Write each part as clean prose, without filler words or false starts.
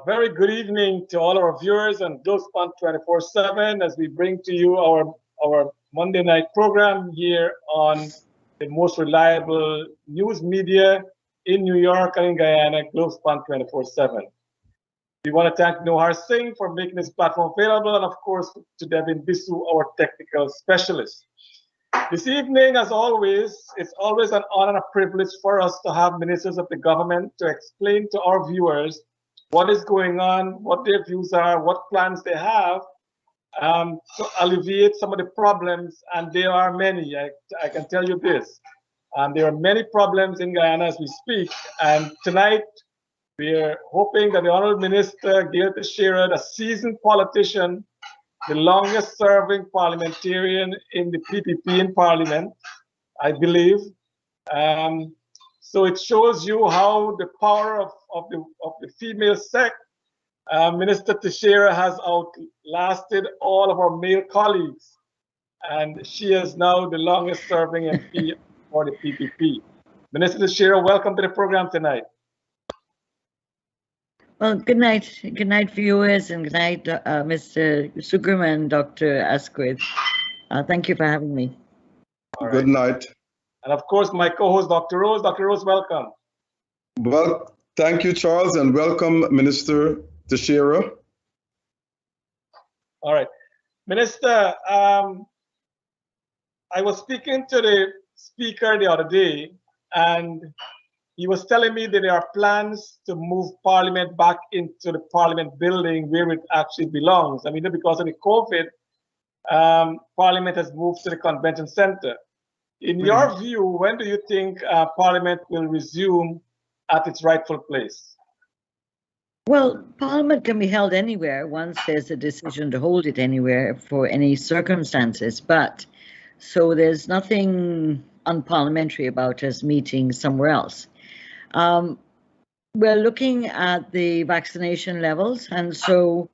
Very good evening to all our viewers on Globespan24x7 as we bring to you our Monday night program here on the most reliable news media in New York and in Guyana, Globespan24x7. We want to thank Nohar Singh for making this platform available, and of course to Devin Bisu, our technical specialist. This evening, as always, it's always an honor and a privilege for us to have ministers of the government to explain to our viewers what is going on, what their views are, what plans they have to alleviate some of the problems, and there are many. I can tell you this. There are many problems in Guyana as we speak, and tonight we are hoping that the Honorable Minister, Gail Teixeira, a seasoned politician, the longest serving parliamentarian in the PPP in Parliament, I believe. So it shows you how the power of the female sex, Minister Teixeira has outlasted all of our male colleagues. And she is now the longest serving MP for the PPP. Minister Teixeira, welcome to the program tonight. Well, good night, viewers, and good night, Mr. Sugarman, Dr. Asquith. Thank you for having me. Right. Good night. And of course, my co-host, Dr. Rose. Dr. Rose, welcome. Well, thank you, Charles, and welcome, Minister Teixeira. All right. Minister, I was speaking to the speaker the other day, and he was telling me that there are plans to move Parliament back into the Parliament building where it actually belongs. I mean, because of the COVID, Parliament has moved to the Convention Center. In your view, when do you think Parliament will resume at its rightful place? Well, Parliament can be held anywhere once there's a decision to hold it anywhere for any circumstances. But so there's nothing unparliamentary about us meeting somewhere else. We're looking at the vaccination levels, and so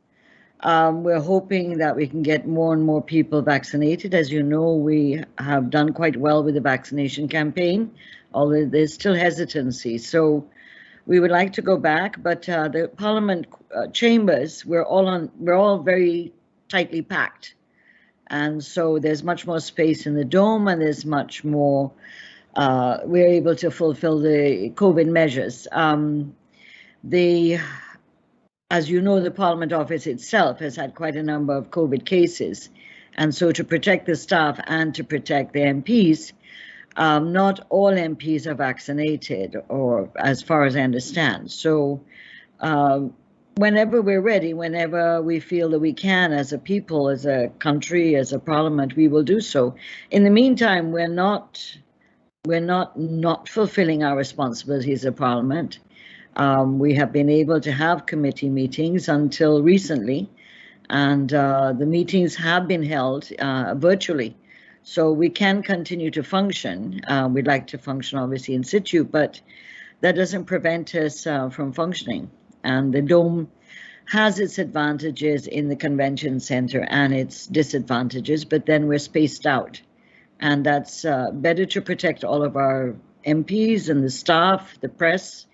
we're hoping that we can get more and more people vaccinated. As you know, we have done quite well with the vaccination campaign, although there's still hesitancy. So we would like to go back, but the Parliament chambers, we're all very tightly packed. And so there's much more space in the dome, and there's much more, we're able to fulfill the COVID measures. As you know, the Parliament office itself has had quite a number of COVID cases. And so to protect the staff and to protect the MPs, not all MPs are vaccinated, or as far as I understand. So whenever we're ready, whenever we feel that we can as a people, as a country, as a parliament, we will do so. In the meantime, we're not fulfilling our responsibilities as a parliament. We have been able to have committee meetings until recently, and the meetings have been held virtually. So we can continue to function. We'd like to function obviously in situ, but that doesn't prevent us from functioning. And the dome has its advantages in the convention center and its disadvantages, but then we're spaced out. And that's better to protect all of our MPs and the staff, the press.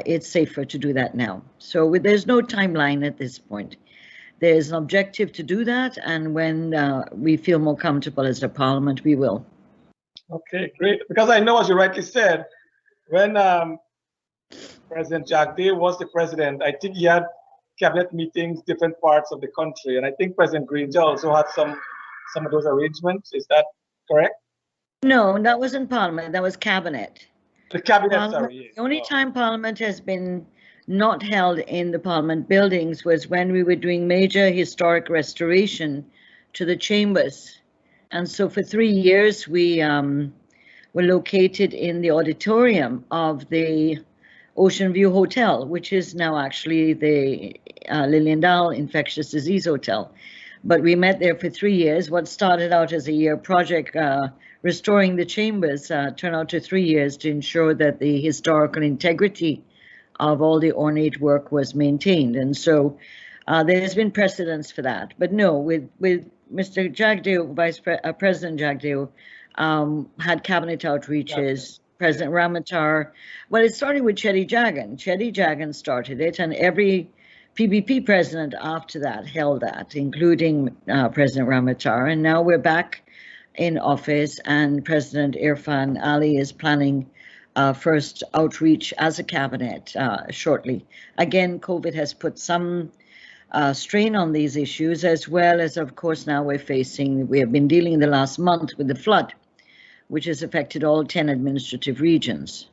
It's safer to do that now. So there's no timeline at this point. There's an objective to do that, and when we feel more comfortable as a parliament, we will. Okay, great. Because I know, as you rightly said, when President Jagdeo was the president, I think he had cabinet meetings, different parts of the country, and I think President Granger also had some of those arrangements. Is that correct? No, that wasn't parliament. That was cabinet. The cabinet, sorry. The only time Parliament has been not held in the Parliament buildings was when we were doing major historic restoration to the chambers. And so for 3 years, we were located in the auditorium of the Ocean View Hotel, which is now actually the Liliendahl Infectious Disease Hotel. But we met there for 3 years. What started out as a year project, restoring the chambers, turned out to 3 years to ensure that the historical integrity of all the ornate work was maintained. And so there's been precedence for that. But no, with Mr. Jagdeo, President Jagdeo, had cabinet outreaches. President Ramatar, well, it started with Chedi Jagan. Chedi Jagan started it, and every PBP president after that held that, including President Ramatara. And now we're back in office, and President Irfan Ali is planning first outreach as a cabinet shortly. Again, COVID has put some strain on these issues, as well as, of course, now we have been dealing in the last month with the flood, which has affected all 10 administrative regions.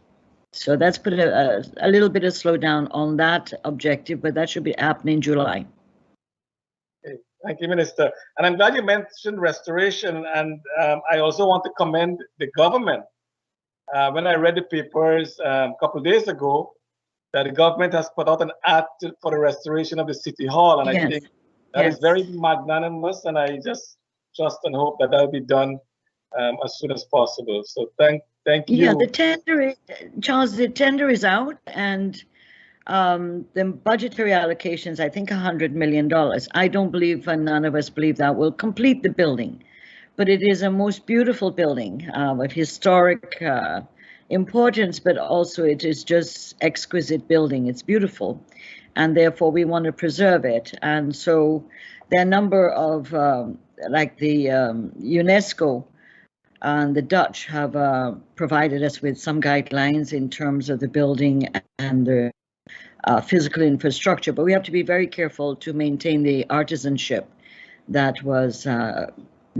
So that's put a little bit of slowdown on that objective, but that should be happening in July. Okay. Thank you, Minister. And I'm glad you mentioned restoration. And I also want to commend the government. When I read the papers a couple of days ago, that the government has put out an act for the restoration of the City Hall. And I think that is very magnanimous. And I just trust and hope that will be done as soon as possible. So thank you. Yeah, the tender, Charles, the tender is out, and the budgetary allocations, I think $100 million. I don't believe, and none of us believe, that will complete the building, but it is a most beautiful building of historic importance, but also it is just exquisite building. It's beautiful, and therefore we want to preserve it. And so there are a number of, like the UNESCO and the Dutch have provided us with some guidelines in terms of the building and the physical infrastructure, but we have to be very careful to maintain the artisanship that was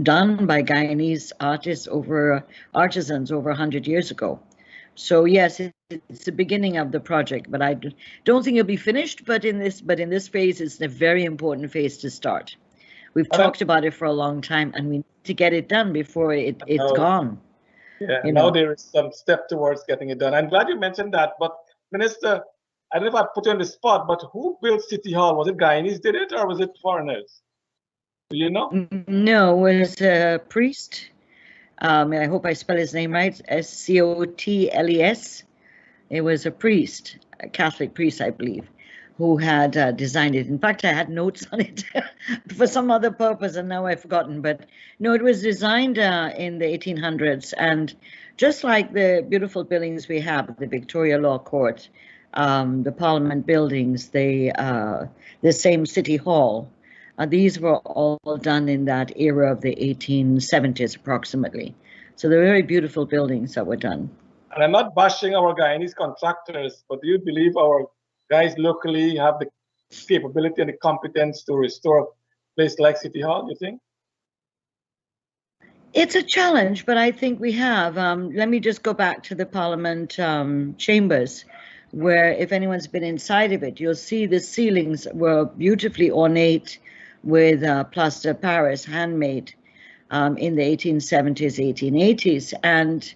done by Guyanese artisans over 100 years ago. So yes, it's the beginning of the project, but I don't think it'll be finished. But in this phase, it's a very important phase to start. We've talked about it for a long time, and we need to get it done before it's gone. Yeah, now there is some step towards getting it done. I'm glad you mentioned that. But Minister, I don't know if I put you on the spot, but who built City Hall? Was it Guyanese did it, or was it foreigners? Do you know? No, it was a priest. I hope I spell his name right. Scotles. It was a priest, a Catholic priest, I believe, who had designed it. In fact, I had notes on it for some other purpose, and now I've forgotten. But no, it was designed in the 1800s, and just like the beautiful buildings we have, the Victoria Law Court, the Parliament buildings, the same City Hall, these were all done in that era of the 1870s approximately. So they're very beautiful buildings that were done. And I'm not bashing our Guyanese contractors, but do you believe our guys locally have the capability and the competence to restore a place like City Hall, you think? It's a challenge, but I think we have. Let me just go back to the Parliament chambers, where if anyone's been inside of it, you'll see the ceilings were beautifully ornate with plaster Paris, handmade in the 1870s, 1880s. And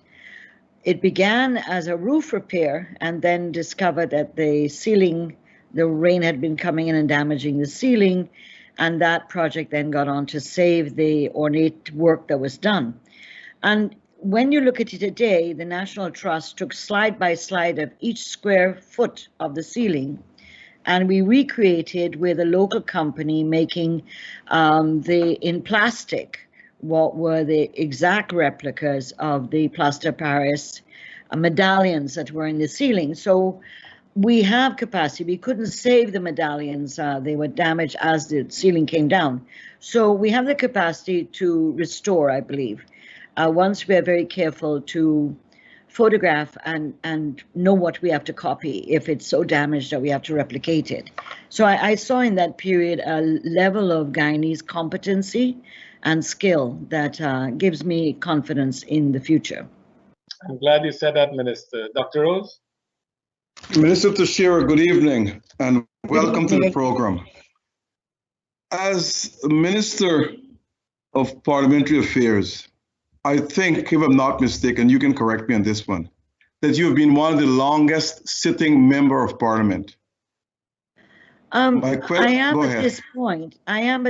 it began as a roof repair, and then discovered that the ceiling, the rain had been coming in and damaging the ceiling, and that project then got on to save the ornate work that was done. And when you look at it today, the National Trust took slide by slide of each square foot of the ceiling, and we recreated with a local company making in plastic what were the exact replicas of the plaster Paris medallions that were in the ceiling. So we have capacity. We couldn't save the medallions. They were damaged as the ceiling came down. So we have the capacity to restore, I believe, once we are very careful to photograph and know what we have to copy if it's so damaged that we have to replicate it. So I saw in that period a level of Guyanese competency and skill that gives me confidence in the future. I'm glad you said that, Minister. Dr. Rose? Minister Tashira, good evening and welcome to the program. As Minister of Parliamentary Affairs, I think, if I'm not mistaken, you can correct me on this one, that you have been one of the longest sitting member of Parliament. I am at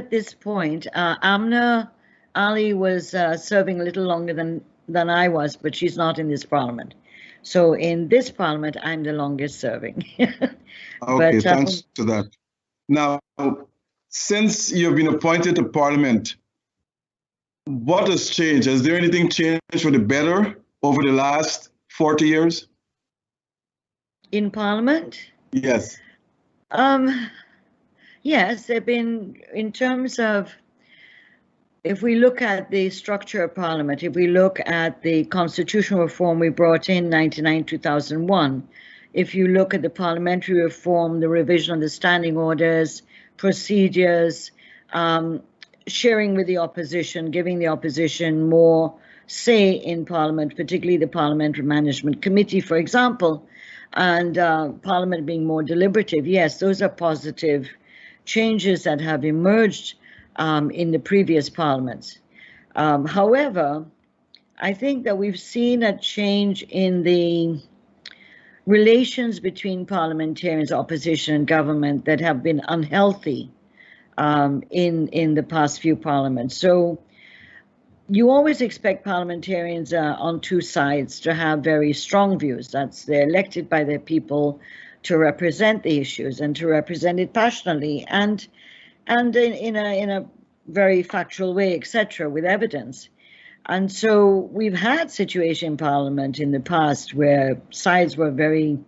this point. Amna Ali was serving a little longer than I was, but she's not in this Parliament. So in this Parliament, I'm the longest serving. Okay, thanks to that. Now, since you've been appointed to Parliament, what has changed? Has there anything changed for the better over the last 40 years? In Parliament? Yes. Yes, there have been, in terms of, if we look at the structure of Parliament, if we look at the constitutional reform we brought in 1999-2001, if you look at the parliamentary reform, the revision of the standing orders, procedures, sharing with the opposition, giving the opposition more say in Parliament, particularly the Parliamentary Management Committee, for example, and Parliament being more deliberative. Yes, those are positive changes that have emerged in the previous parliaments. However, I think that we've seen a change in the relations between parliamentarians, opposition, and government that have been unhealthy in the past few parliaments. So you always expect parliamentarians on two sides to have very strong views. They're elected by their people to represent the issues and to represent it passionately and in a very factual way, etc., with evidence. And so we've had situation in Parliament in the past where sides were very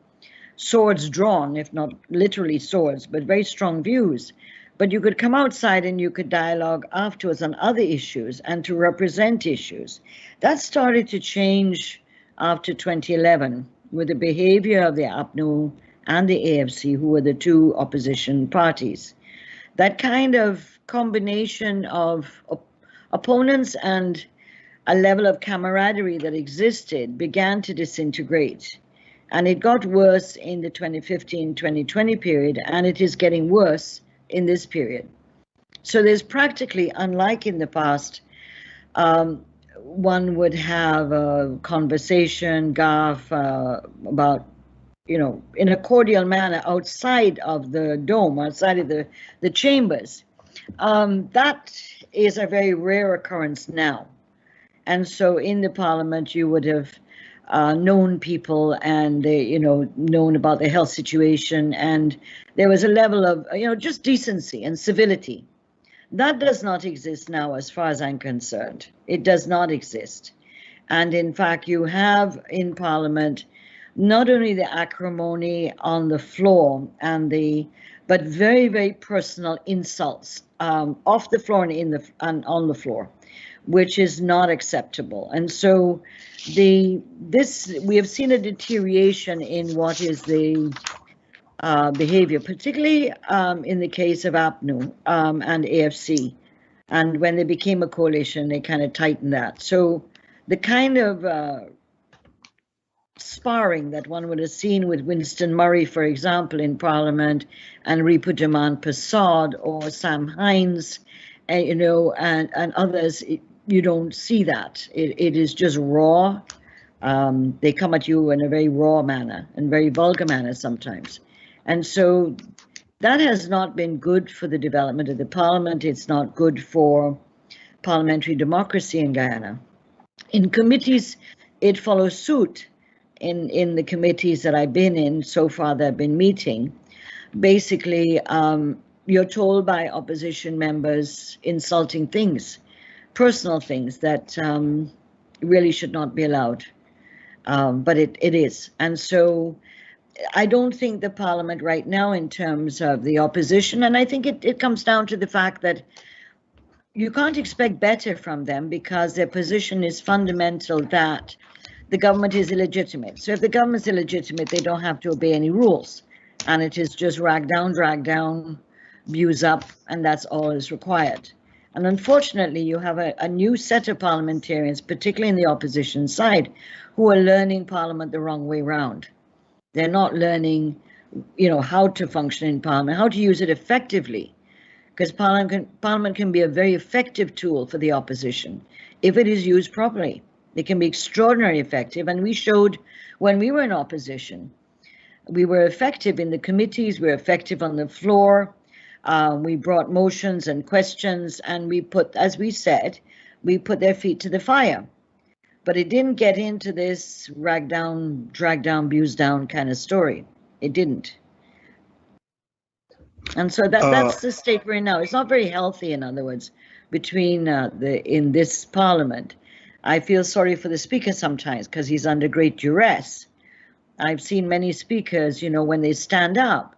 swords drawn, if not literally swords, but very strong views. But you could come outside and you could dialogue afterwards on other issues and to represent issues. That started to change after 2011 with the behavior of the APNU and the AFC, who were the two opposition parties. That kind of combination of opponents and a level of camaraderie that existed began to disintegrate. And it got worse in the 2015-2020 period, and it is getting worse in this period. So there's practically, unlike in the past, one would have a conversation, gaffe about, in a cordial manner outside of the dome, outside of the chambers. That is a very rare occurrence now. And so in the Parliament, you would have known people and they, known about the health situation, and there was a level of, just decency and civility. That does not exist now, as far as I'm concerned. It does not exist. And in fact, you have in Parliament not only the acrimony on the floor but very, very personal insults off the floor and on the floor, which is not acceptable. And so we have seen a deterioration in what is the behavior, particularly in the case of APNU and AFC. And when they became a coalition, they kind of tightened that. So the kind of sparring that one would have seen with Winston Murray, for example, in Parliament, and Ripudaman Prasad or Sam Hines, and others, you don't see that. It is just raw. They come at you in a very raw manner and very vulgar manner sometimes. And so that has not been good for the development of the Parliament. It's not good for parliamentary democracy in Guyana. In committees, it follows suit. In the committees that I've been in so far that I've been meeting, basically you're told by opposition members insulting things, personal things that really should not be allowed, but it is. And so I don't think the Parliament right now, in terms of the opposition, and I think it comes down to the fact that you can't expect better from them because their position is fundamental that the government is illegitimate. So if the government's illegitimate, they don't have to obey any rules. And it is just drag down, views up, and that's all is required. And unfortunately, you have a new set of parliamentarians, particularly in the opposition side, who are learning Parliament the wrong way round. They're not learning, how to function in Parliament, how to use it effectively. Because Parliament can be a very effective tool for the opposition if it is used properly. It can be extraordinarily effective, and we showed when we were in opposition, we were effective in the committees, we were effective on the floor, we brought motions and questions, and we put, as we said, we put their feet to the fire. But it didn't get into this drag down, abuse down kind of story. It didn't. And so that's the state we're in now. It's not very healthy, in other words, between in this Parliament. I feel sorry for the speaker sometimes because he's under great duress. I've seen many speakers, when they stand up,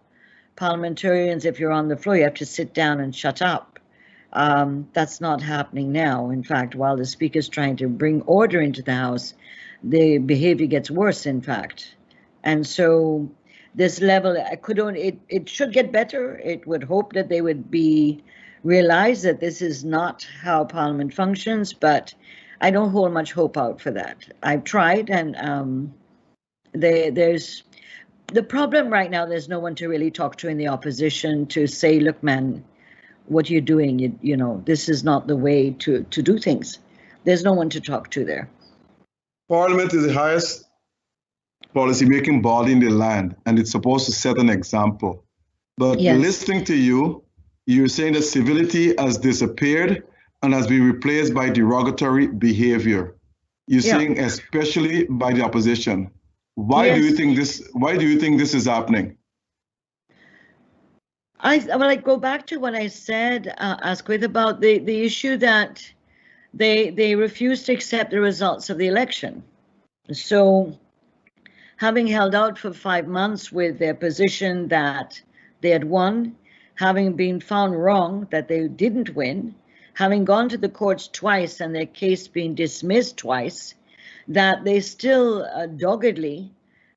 parliamentarians, if you're on the floor, you have to sit down and shut up. That's not happening now. In fact, while the speaker's trying to bring order into the House, the behavior gets worse, in fact. And so this level, it should get better. It would hope that they would realize that this is not how Parliament functions, but I don't hold much hope out for that. I've tried, and there's the problem right now. There's no one to really talk to in the opposition to say, look, man, what are you doing? You know, this is not the way to do things. There's no one to talk to there. Parliament is the highest policy-making body in the land, and it's supposed to set an example. But yes. Listening to you, you're saying that civility has disappeared and has been replaced by derogatory behavior. You're saying especially by the opposition. Why do you think this is happening? I go back to what I said, Asquith, about the issue that they refused to accept the results of the election. So having held out for 5 months with their position that they had won, having been found wrong that they didn't win, having gone to the courts twice and their case being dismissed twice, that they still doggedly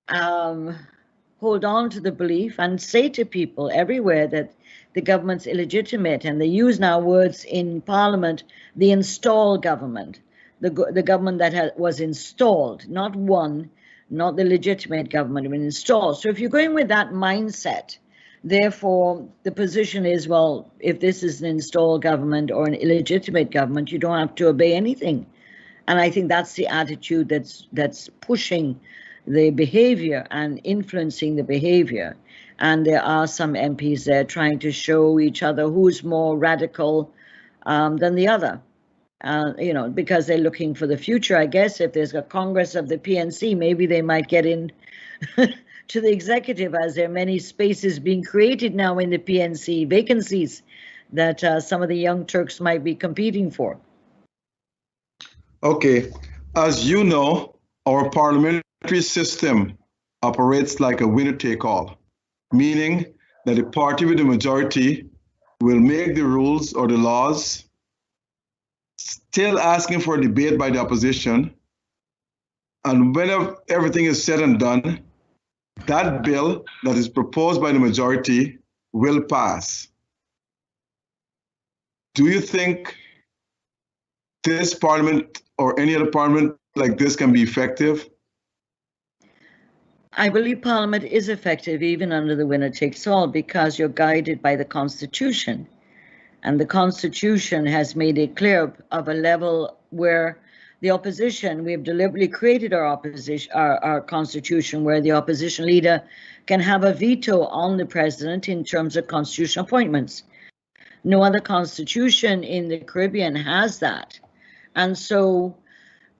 hold on to the belief and say to people everywhere that the government's illegitimate, and they use now words in Parliament, the installed government, the government that was installed, not won, not the legitimate government, but installed. So if you're going with that mindset, therefore the position is, well, if this is an installed government or an illegitimate government, you don't have to obey anything. And I think that's the attitude that's pushing the behavior and influencing the behavior. And there are some MPs there trying to show each other who's more radical than the other, you know, because they're looking for the future. I guess if there's a Congress of the PNC, maybe they might get in to the executive, as there are many spaces being created now in the PNC, vacancies that some of the young Turks might be competing for. Okay, as you know, our parliamentary system operates like a winner-take-all, meaning that the party with the majority will make the rules or the laws, still asking for a debate by the opposition, and when everything is said and done, that bill that is proposed by the majority will pass. Do you think this parliament or any other parliament like this can be effective? I believe Parliament is effective even under the winner-takes-all, because you're guided by the Constitution. And the Constitution has made it clear of a level where the opposition, we have deliberately created our Constitution, where the opposition leader can have a veto on the president in terms of constitutional appointments. No other constitution in the Caribbean has that. And so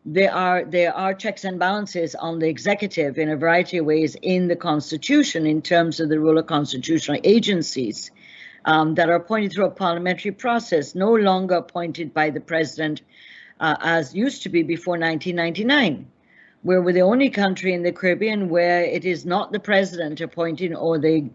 there are checks and balances on the executive in a variety of ways in the Constitution in terms of the role of constitutional agencies that are appointed through a parliamentary process, no longer appointed by the president as used to be before 1999, where we're the only country in the Caribbean where it is not the president appointing, or the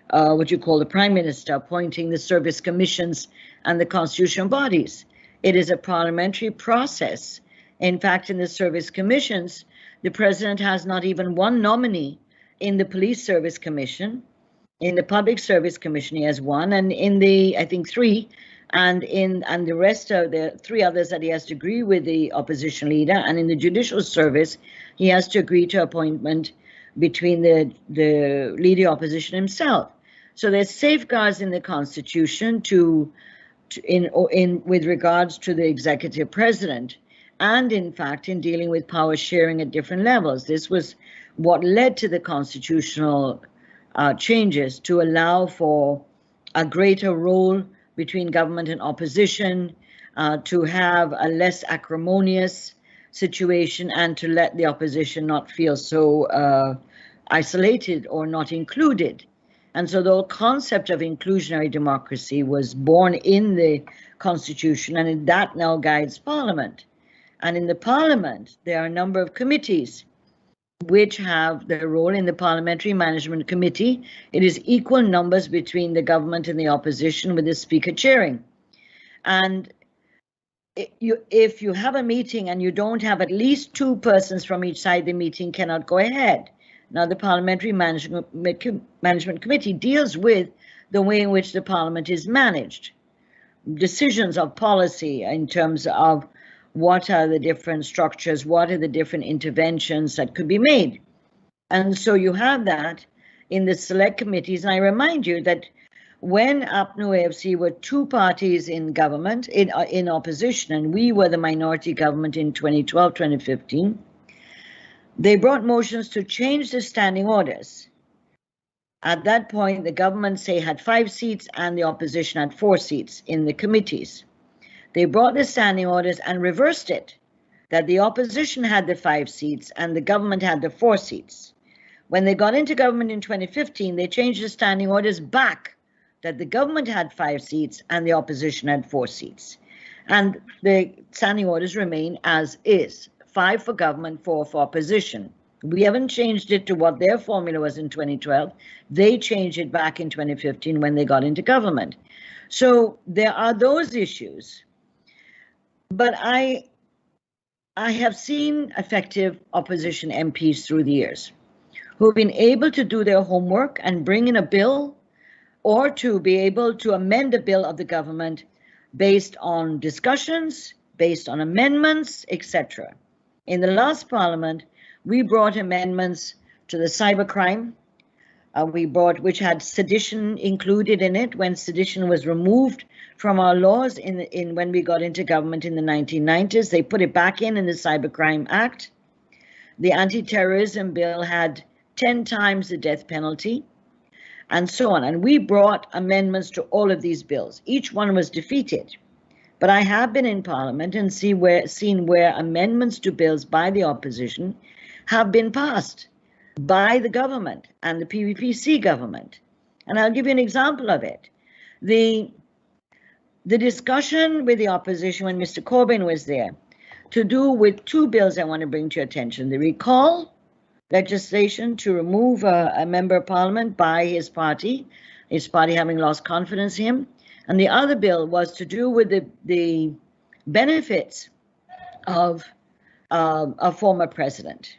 what you call the prime minister appointing the service commissions and the constitutional bodies. It is a parliamentary process. In fact, in the service commissions, the president has not even one nominee. In the police service commission, in the public service commission, he has one, and in the, I think, three, and the rest of the three others that he has to agree with the opposition leader, and in the judicial service, he has to agree to appointment between the leader opposition himself. So there's safeguards in the Constitution with regards to the executive president, and in fact in dealing with power sharing at different levels. This was what led to the constitutional changes, to allow for a greater role between government and opposition, to have a less acrimonious situation, and to let the opposition not feel so isolated or not included. And so the whole concept of inclusionary democracy was born in the Constitution, and that now guides Parliament. And in the Parliament, there are a number of committees which have the role in the Parliamentary Management Committee. It is equal numbers between the government and the opposition, with the Speaker chairing. And if you have a meeting and you don't have at least 2 persons from each side, the meeting cannot go ahead. Now, the Parliamentary Management Committee deals with the way in which the Parliament is managed, decisions of policy in terms of what are the different structures, what are the different interventions that could be made. And so you have that in the select committees. And I remind you that when APNU AFC were 2 parties in government, in opposition, and we were the minority government in 2012, 2015, they brought motions to change the standing orders. At that point, the government, say, had 5 seats and the opposition had 4 seats in the committees. They brought the standing orders and reversed it, that the opposition had the 5 seats and the government had the 4 seats. When they got into government in 2015, they changed the standing orders back, that the government had 5 seats and the opposition had 4 seats. And the standing orders remain as is, 5 for government, 4 for opposition. We haven't changed it to what their formula was in 2012. They changed it back in 2015 when they got into government. So there are those issues. But I have seen effective opposition MPs through the years who have been able to do their homework and bring in a bill, or to be able to amend a bill of the government based on discussions, based on amendments, etc. In the last Parliament, we brought amendments to the cybercrime. Which had sedition included in it, when sedition was removed from our laws when we got into government in the 1990s. They put it back in the Cybercrime Act. The anti-terrorism bill had 10 times the death penalty, and so on. And we brought amendments to all of these bills. Each one was defeated. But I have been in Parliament and seen where amendments to bills by the opposition have been passed by the government and the PVPC government. And I'll give you an example of it. The discussion with the opposition when Mr. Corbyn was there, to do with 2 bills I want to bring to your attention: the recall legislation to remove a member of parliament by his party having lost confidence in him, and the other bill was to do with the benefits of a former president.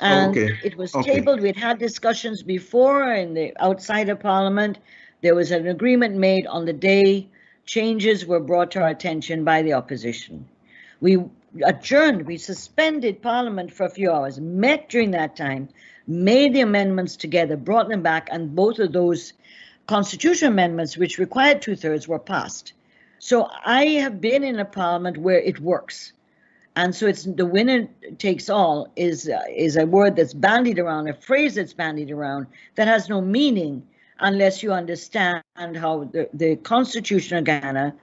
And it was tabled. We'd had discussions before in the outside of Parliament. There was an agreement made on the day. Changes were brought to our attention by the opposition. We adjourned, we suspended Parliament for a few hours, met during that time, made the amendments together, brought them back, and both of those constitutional amendments, which required 2/3, were passed. So I have been in a Parliament where it works. And so it's the winner takes all is a word that's bandied around, a phrase that's bandied around, that has no meaning unless you understand how the Constitution of Ghana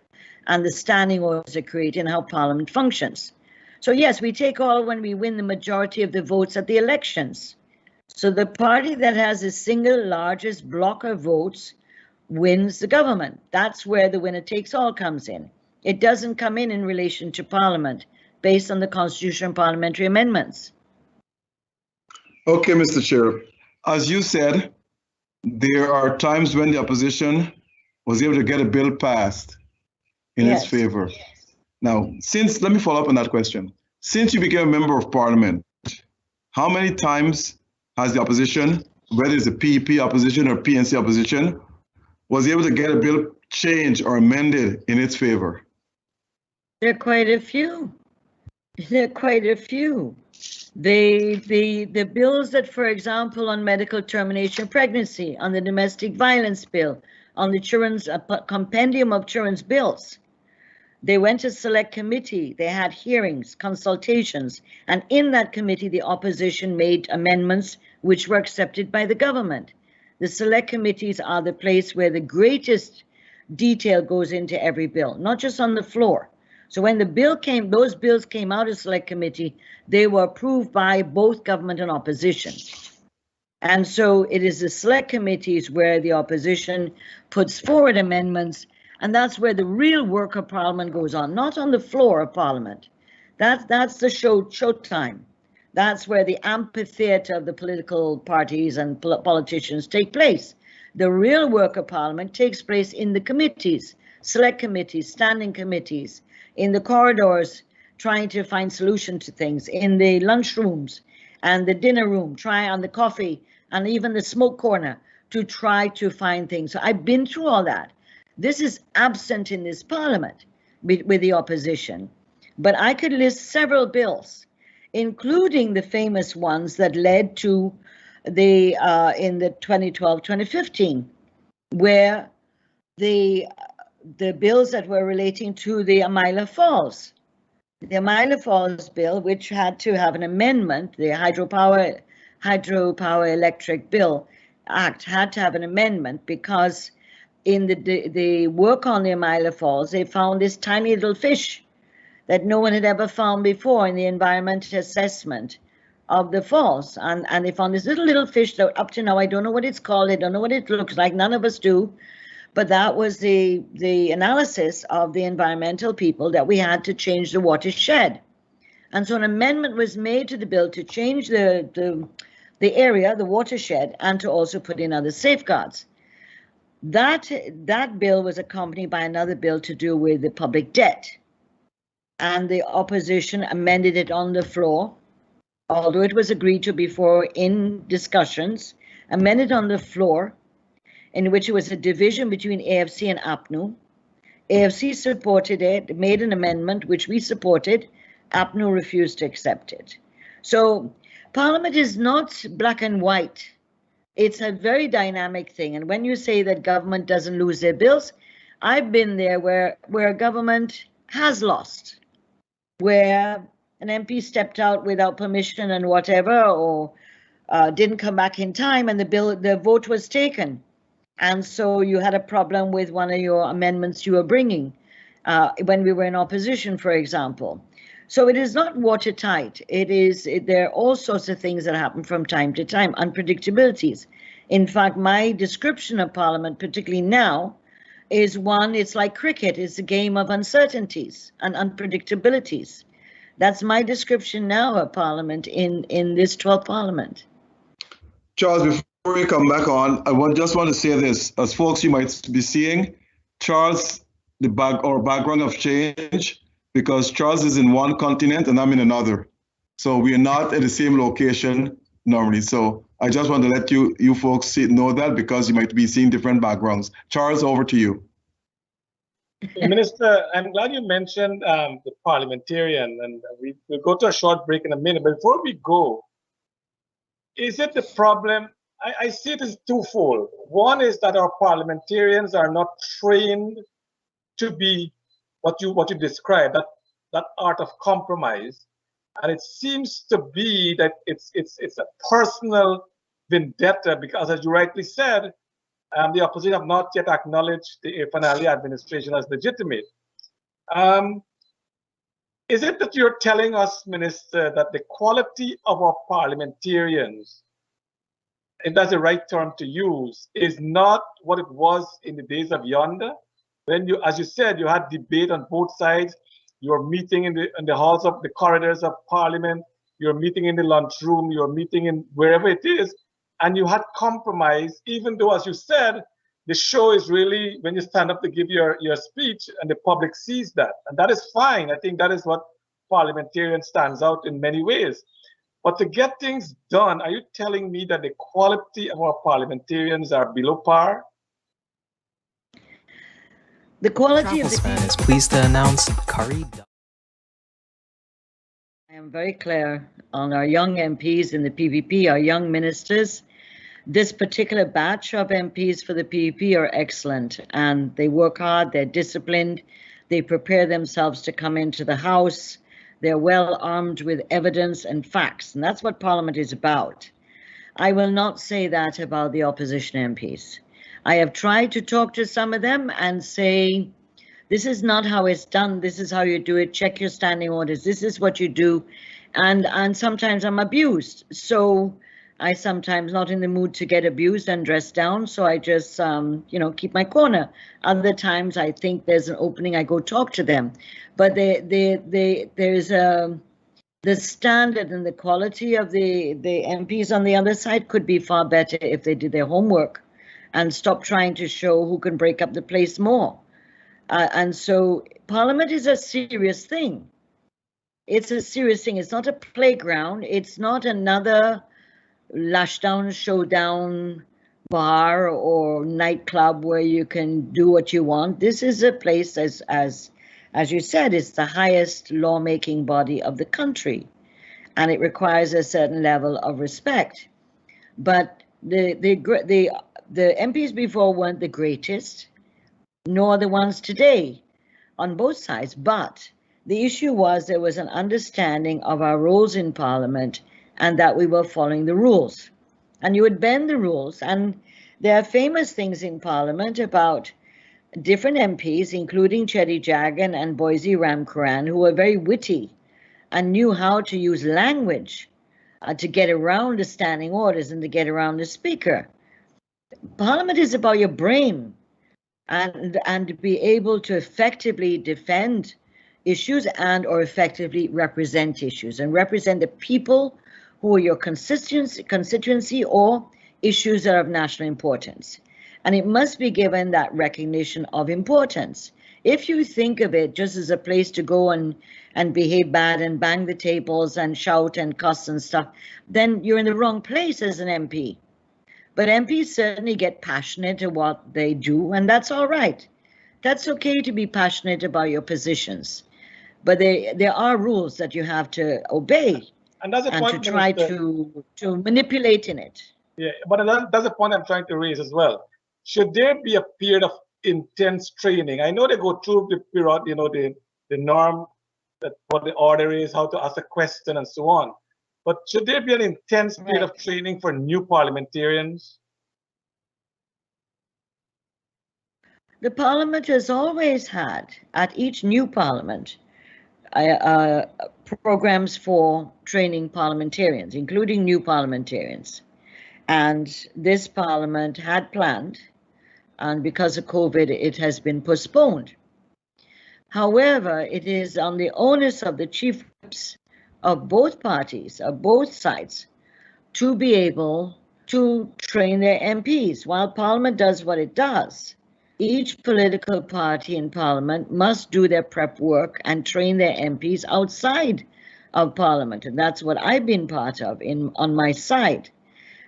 and the standing orders are created and how Parliament functions. So yes, we take all when we win the majority of the votes at the elections. So the party that has the single largest block of votes wins the government. That's where the winner takes all comes in. It doesn't come in relation to Parliament, based on the Constitution and parliamentary amendments. Okay, Mr. Chair. As you said, there are times when the opposition was able to get a bill passed in its favor. Now, let me follow up on that question. Since you became a member of Parliament, how many times has the opposition, whether it's the PEP opposition or PNC opposition, was able to get a bill changed or amended in its favor? There are quite a few. The bills that, for example, on medical termination of pregnancy, on the domestic violence bill, on the children's compendium of children's bills, they went to select committee, they had hearings, consultations, and in that committee, the opposition made amendments which were accepted by the government. The select committees are the place where the greatest detail goes into every bill, not just on the floor. So when those bills came out of select committee, they were approved by both government and opposition. And so it is the select committees where the opposition puts forward amendments, and that's where the real work of Parliament goes on, not on the floor of Parliament. That's the showtime. That's where the amphitheater of the political parties and politicians take place. The real work of Parliament takes place in the committees, select committees, standing committees, in the corridors, trying to find solutions to things, in the lunchrooms and the dinner room, try on the coffee and even the smoke corner to try to find things. So I've been through all that. This is absent in this Parliament with the opposition. But I could list several bills, including the famous ones that led to the in the 2012-2015, where the bills that were relating to the Amila Falls. The Amila Falls bill, which had to have an amendment, the Hydropower Electric Bill Act had to have an amendment because in the work on the Amila Falls, they found this tiny little fish that no one had ever found before in the environmental assessment of the falls. And they found this little fish that up to now, I don't know what it's called, I don't know what it looks like, none of us do. But that was the analysis of the environmental people, that we had to change the watershed. And so an amendment was made to the bill to change the area, the watershed, and to also put in other safeguards. That bill was accompanied by another bill to do with the public debt. And the opposition amended it on the floor, although it was agreed to before in discussions, amended on the floor, in which it was a division between AFC and APNU. AFC supported it, made an amendment, which we supported. APNU refused to accept it. So Parliament is not black and white. It's a very dynamic thing. And when you say that government doesn't lose their bills, I've been there where government has lost, where an MP stepped out without permission and whatever, or didn't come back in time, and the vote was taken. And so you had a problem with one of your amendments you were bringing when we were in opposition, for example. So it is not watertight. There are all sorts of things that happen from time to time, unpredictabilities. In fact, my description of Parliament, particularly now, is one, it's like cricket. It's a game of uncertainties and unpredictabilities. That's my description now of Parliament in this 12th Parliament. Charles, before we come back on, I just want to say this. As folks you might be seeing, Charles, our background of change, because Charles is in one continent and I'm in another. So we are not at the same location normally. So I just want to let you folks know that, because you might be seeing different backgrounds. Charles, over to you. Minister, I'm glad you mentioned the parliamentarian, and we'll go to a short break in a minute. But before we go, is it the problem? I see it as twofold. One is that our parliamentarians are not trained to be what you described, that art of compromise, and it seems to be that it's a personal vendetta, because, as you rightly said, the opposition have not yet acknowledged the finale administration as legitimate. Is it that you're telling us, Minister, that the quality of our parliamentarians, if that's the right term to use, is not what it was in the days of yonder? When you, as you said, you had debate on both sides. You're meeting in the halls of the corridors of Parliament. You're meeting in the lunchroom. You're meeting in wherever it is, and you had compromise. Even though, as you said, the show is really when you stand up to give your speech, and the public sees that, and that is fine. I think that is what parliamentarian stands out in many ways. But to get things done, are you telling me that the quality of our parliamentarians are below par? The quality of the Globespan is pleased to announce Kari. I am very clear on our young MPs in the PVP, our young ministers. This particular batch of MPs for the PVP are excellent, and they work hard, they're disciplined, they prepare themselves to come into the House, they're well armed with evidence and facts, and that's what Parliament is about. I will not say that about the opposition MPs. I have tried to talk to some of them and say, this is not how it's done, this is how you do it, check your standing orders, this is what you do. And sometimes I'm abused. So I sometimes not in the mood to get abused and dressed down. So I just, keep my corner. Other times I think there's an opening, I go talk to them. But there's the standard and the quality of the MPs on the other side could be far better if they did their homework and stop trying to show who can break up the place more. And so Parliament is a serious thing. It's a serious thing. It's not a playground. It's not another lashdown, showdown bar or nightclub where you can do what you want. This is a place, as you said, it's the highest lawmaking body of the country, and it requires a certain level of respect. But the MPs before weren't the greatest, nor the ones today on both sides. But the issue was there was an understanding of our roles in Parliament and that we were following the rules. And you would bend the rules. And there are famous things in Parliament about different MPs, including Chedi Jagan and Boise Ramkaran, who were very witty and knew how to use language to get around the standing orders and to get around the speaker. Parliament is about your brain and be able to effectively defend issues and or effectively represent issues and represent the people who are your constituency or issues that are of national importance. And it must be given that recognition of importance. If you think of it just as a place to go and behave bad and bang the tables and shout and cuss and stuff, then you're in the wrong place as an MP. But MPs certainly get passionate at what they do, and that's all right. That's okay to be passionate about your positions. But there are rules that you have to obey and to try to manipulate in it. Yeah, but that's a point I'm trying to raise as well. Should there be a period of intense training? I know they go through the period, you know, the norm, that what the order is, how to ask a question and so on. But should there be an intense period of training for new parliamentarians? The Parliament has always had, at each new Parliament, programs for training parliamentarians, including new parliamentarians. And this Parliament had planned, and because of COVID, it has been postponed. However, it is on the onus of the chief whips of both parties, of both sides, to be able to train their MPs. While Parliament does what it does, each political party in Parliament must do their prep work and train their MPs outside of Parliament. And that's what I've been part of on my side.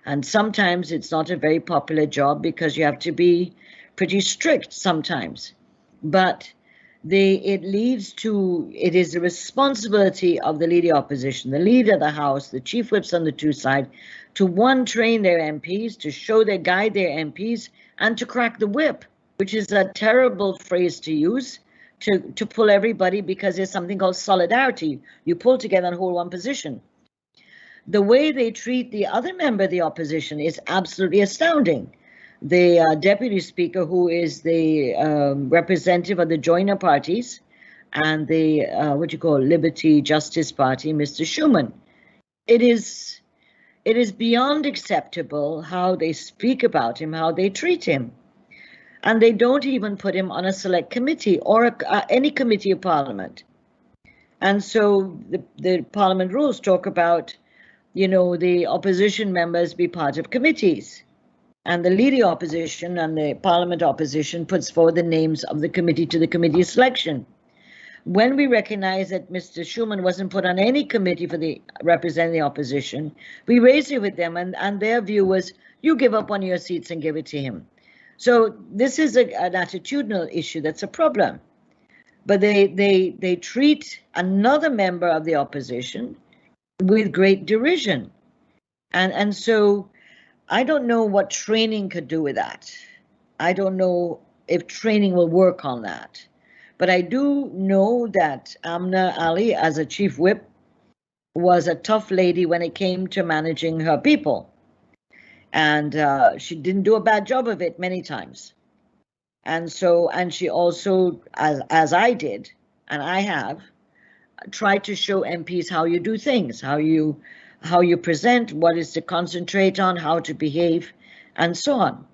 And sometimes it's not a very popular job because you have to be pretty strict sometimes. But it is the responsibility of the leader opposition, the leader of the House, the chief whips on the two sides, to train their MPs, to guide their MPs, and to crack the whip, which is a terrible phrase to use to pull everybody, because there's something called solidarity. You pull together and hold one position. The way they treat the other member of the opposition is absolutely astounding. The deputy speaker, who is the representative of the joiner parties and the Liberty Justice Party, Mr. Schuman, it is beyond acceptable how they speak about him, how they treat him. And they don't even put him on a select committee or any committee of Parliament. And so the Parliament rules talk about, the opposition members be part of committees. And the leader opposition and the Parliament opposition puts forward the names of the committee to the committee selection. When we recognize that Mr. Schuman wasn't put on any committee for representing the opposition, we raised it with them, and their view was, you give up one of your seats and give it to him. So this is an attitudinal issue that's a problem. But they treat another member of the opposition with great derision. And so I don't know what training could do with that. I don't know if training will work on that. But I do know that Amna Ali, as a chief whip, was a tough lady when it came to managing her people. And she didn't do a bad job of it many times. And she also, as I did, and I have, tried to show MPs how you do things, how you present, what is to concentrate on, how to behave, and so on.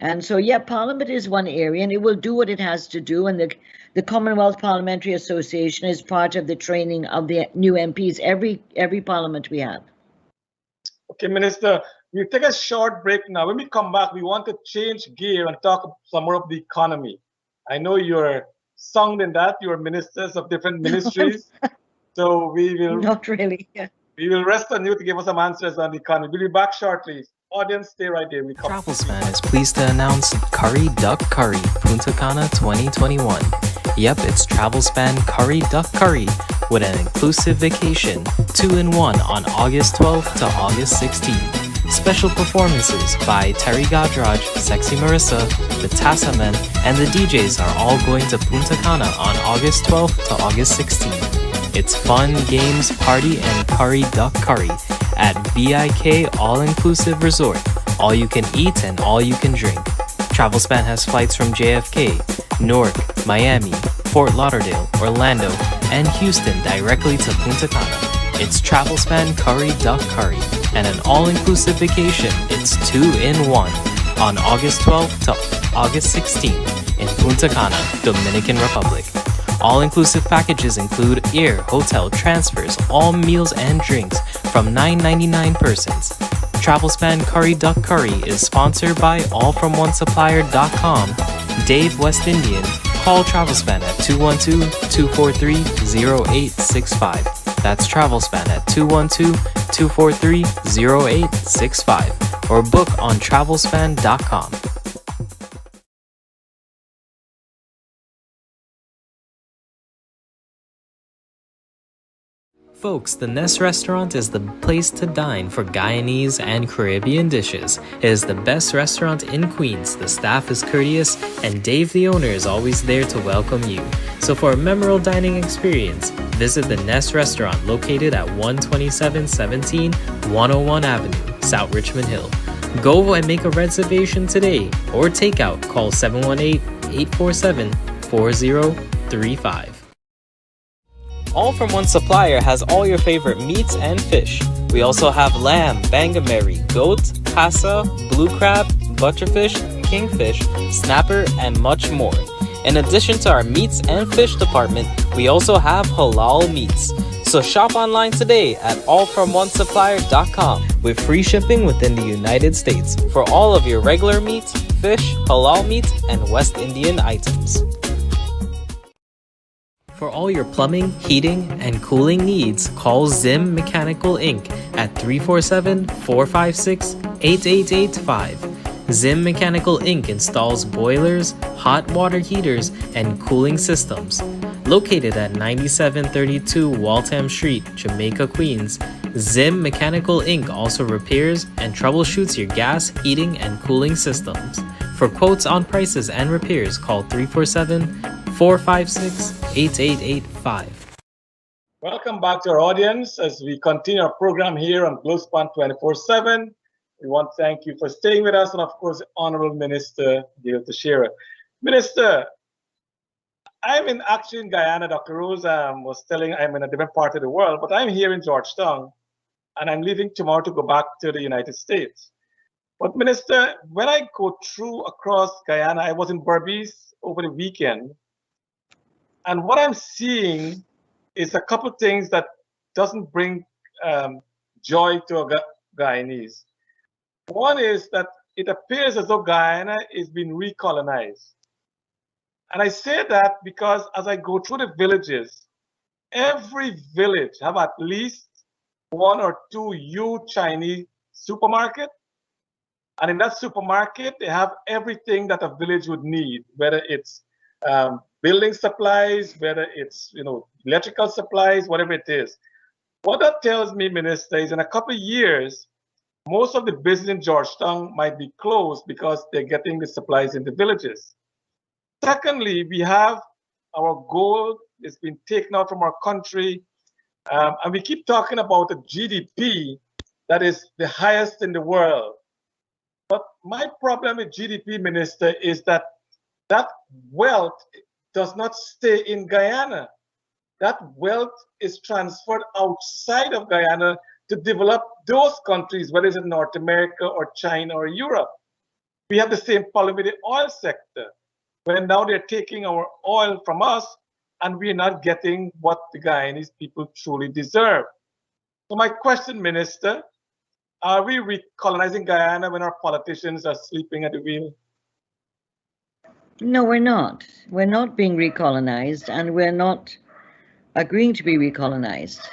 And so, yeah, Parliament is one area, and it will do what it has to do, and the Commonwealth Parliamentary Association is part of the training of the new MPs every parliament we have. Okay, Minister, we'll take a short break now. When we come back, we want to change gear and talk some more of the economy. I know you're sung in that, you're ministers of different ministries. So we will not really. Yeah. We will rest on you to give us some answers on the economy. We'll be back shortly. Audience, stay right there. Travelspan is pleased to announce Curry Duck Curry Punta Cana 2021. Yep, it's Travelspan Curry Duck Curry with an inclusive vacation 2-in-1 on August 12th to August 16th. Special performances by Terry Godraj, Sexy Marissa, the Tassamen, and the DJs are all going to Punta Cana on August 12th to August 16th. It's fun, games, party, and curry duck curry at VIK All-Inclusive Resort. All you can eat and all you can drink. Travelspan has flights from JFK, Newark, Miami, Fort Lauderdale, Orlando, and Houston directly to Punta Cana. It's Travelspan Curry Duck Curry and an all-inclusive vacation. It's 2-in-1 on August 12th to August 16th in Punta Cana, Dominican Republic. All-inclusive packages include air, hotel, transfers, all meals and drinks from $9.99 persons. Travelspan Curry Duck Curry is sponsored by allfromonesupplier.com. Dave West Indian. Call Travelspan at 212-243-0865. That's Travelspan at 212-243-0865 or book on travelspan.com. Folks, the Nest Restaurant is the place to dine for Guyanese and Caribbean dishes. It is the best restaurant in Queens. The staff is courteous, and Dave, the owner, is always there to welcome you. So for a memorable dining experience, visit the Nest Restaurant located at 12717 101 Avenue, South Richmond Hill. Go and make a reservation today, or takeout. Call 718-847-4035. All from One Supplier has all your favorite meats and fish. We also have lamb, bangamary, goat, hassa, blue crab, butterfish, kingfish, snapper, and much more. In addition to our meats and fish department, we also have halal meats. So shop online today at allfromonesupplier.com with free shipping within the United States for all of your regular meats, fish, halal meats, and West Indian items. For all your plumbing, heating, and cooling needs, call Zim Mechanical Inc. at 347-456-8885. Zim Mechanical Inc. installs boilers, hot water heaters, and cooling systems. Located at 9732 Waltham Street, Jamaica, Queens, Zim Mechanical Inc. also repairs and troubleshoots your gas, heating, and cooling systems. For quotes on prices and repairs, call 347-456-8885. Welcome back to our audience as we continue our program here on Globespan 24/7. We want to thank you for staying with us, and of course, Honorable Minister Gail Teixeira. Minister, I'm actually in Guyana. Dr. Rose was telling I'm in a different part of the world, but I'm here in Georgetown, and I'm leaving tomorrow to go back to the United States. But Minister, when I go through across Guyana, I was in Berbice over the weekend, and what I'm seeing is a couple of things that doesn't bring joy to a Guyanese. One is that it appears as though Guyana is being recolonized. And I say that because as I go through the villages, every village have at least one or two huge Chinese supermarket. And in that supermarket, they have everything that a village would need, whether it's building supplies, whether it's electrical supplies, whatever it is. What that tells me, Minister, is in a couple of years, most of the business in Georgetown might be closed because they're getting the supplies in the villages. Secondly, we have our gold. It's been taken out from our country. And we keep talking about a GDP that is the highest in the world. But my problem with GDP, Minister, is that that wealth does not stay in Guyana. That wealth is transferred outside of Guyana to develop those countries, whether it's in North America or China or Europe. We have the same problem with the oil sector. when now they're taking our oil from us and we're not getting what the Guyanese people truly deserve. So my question, Minister, are we recolonizing Guyana when our politicians are sleeping at the wheel? No, we're not. We're not being recolonized, and we're not agreeing to be recolonized.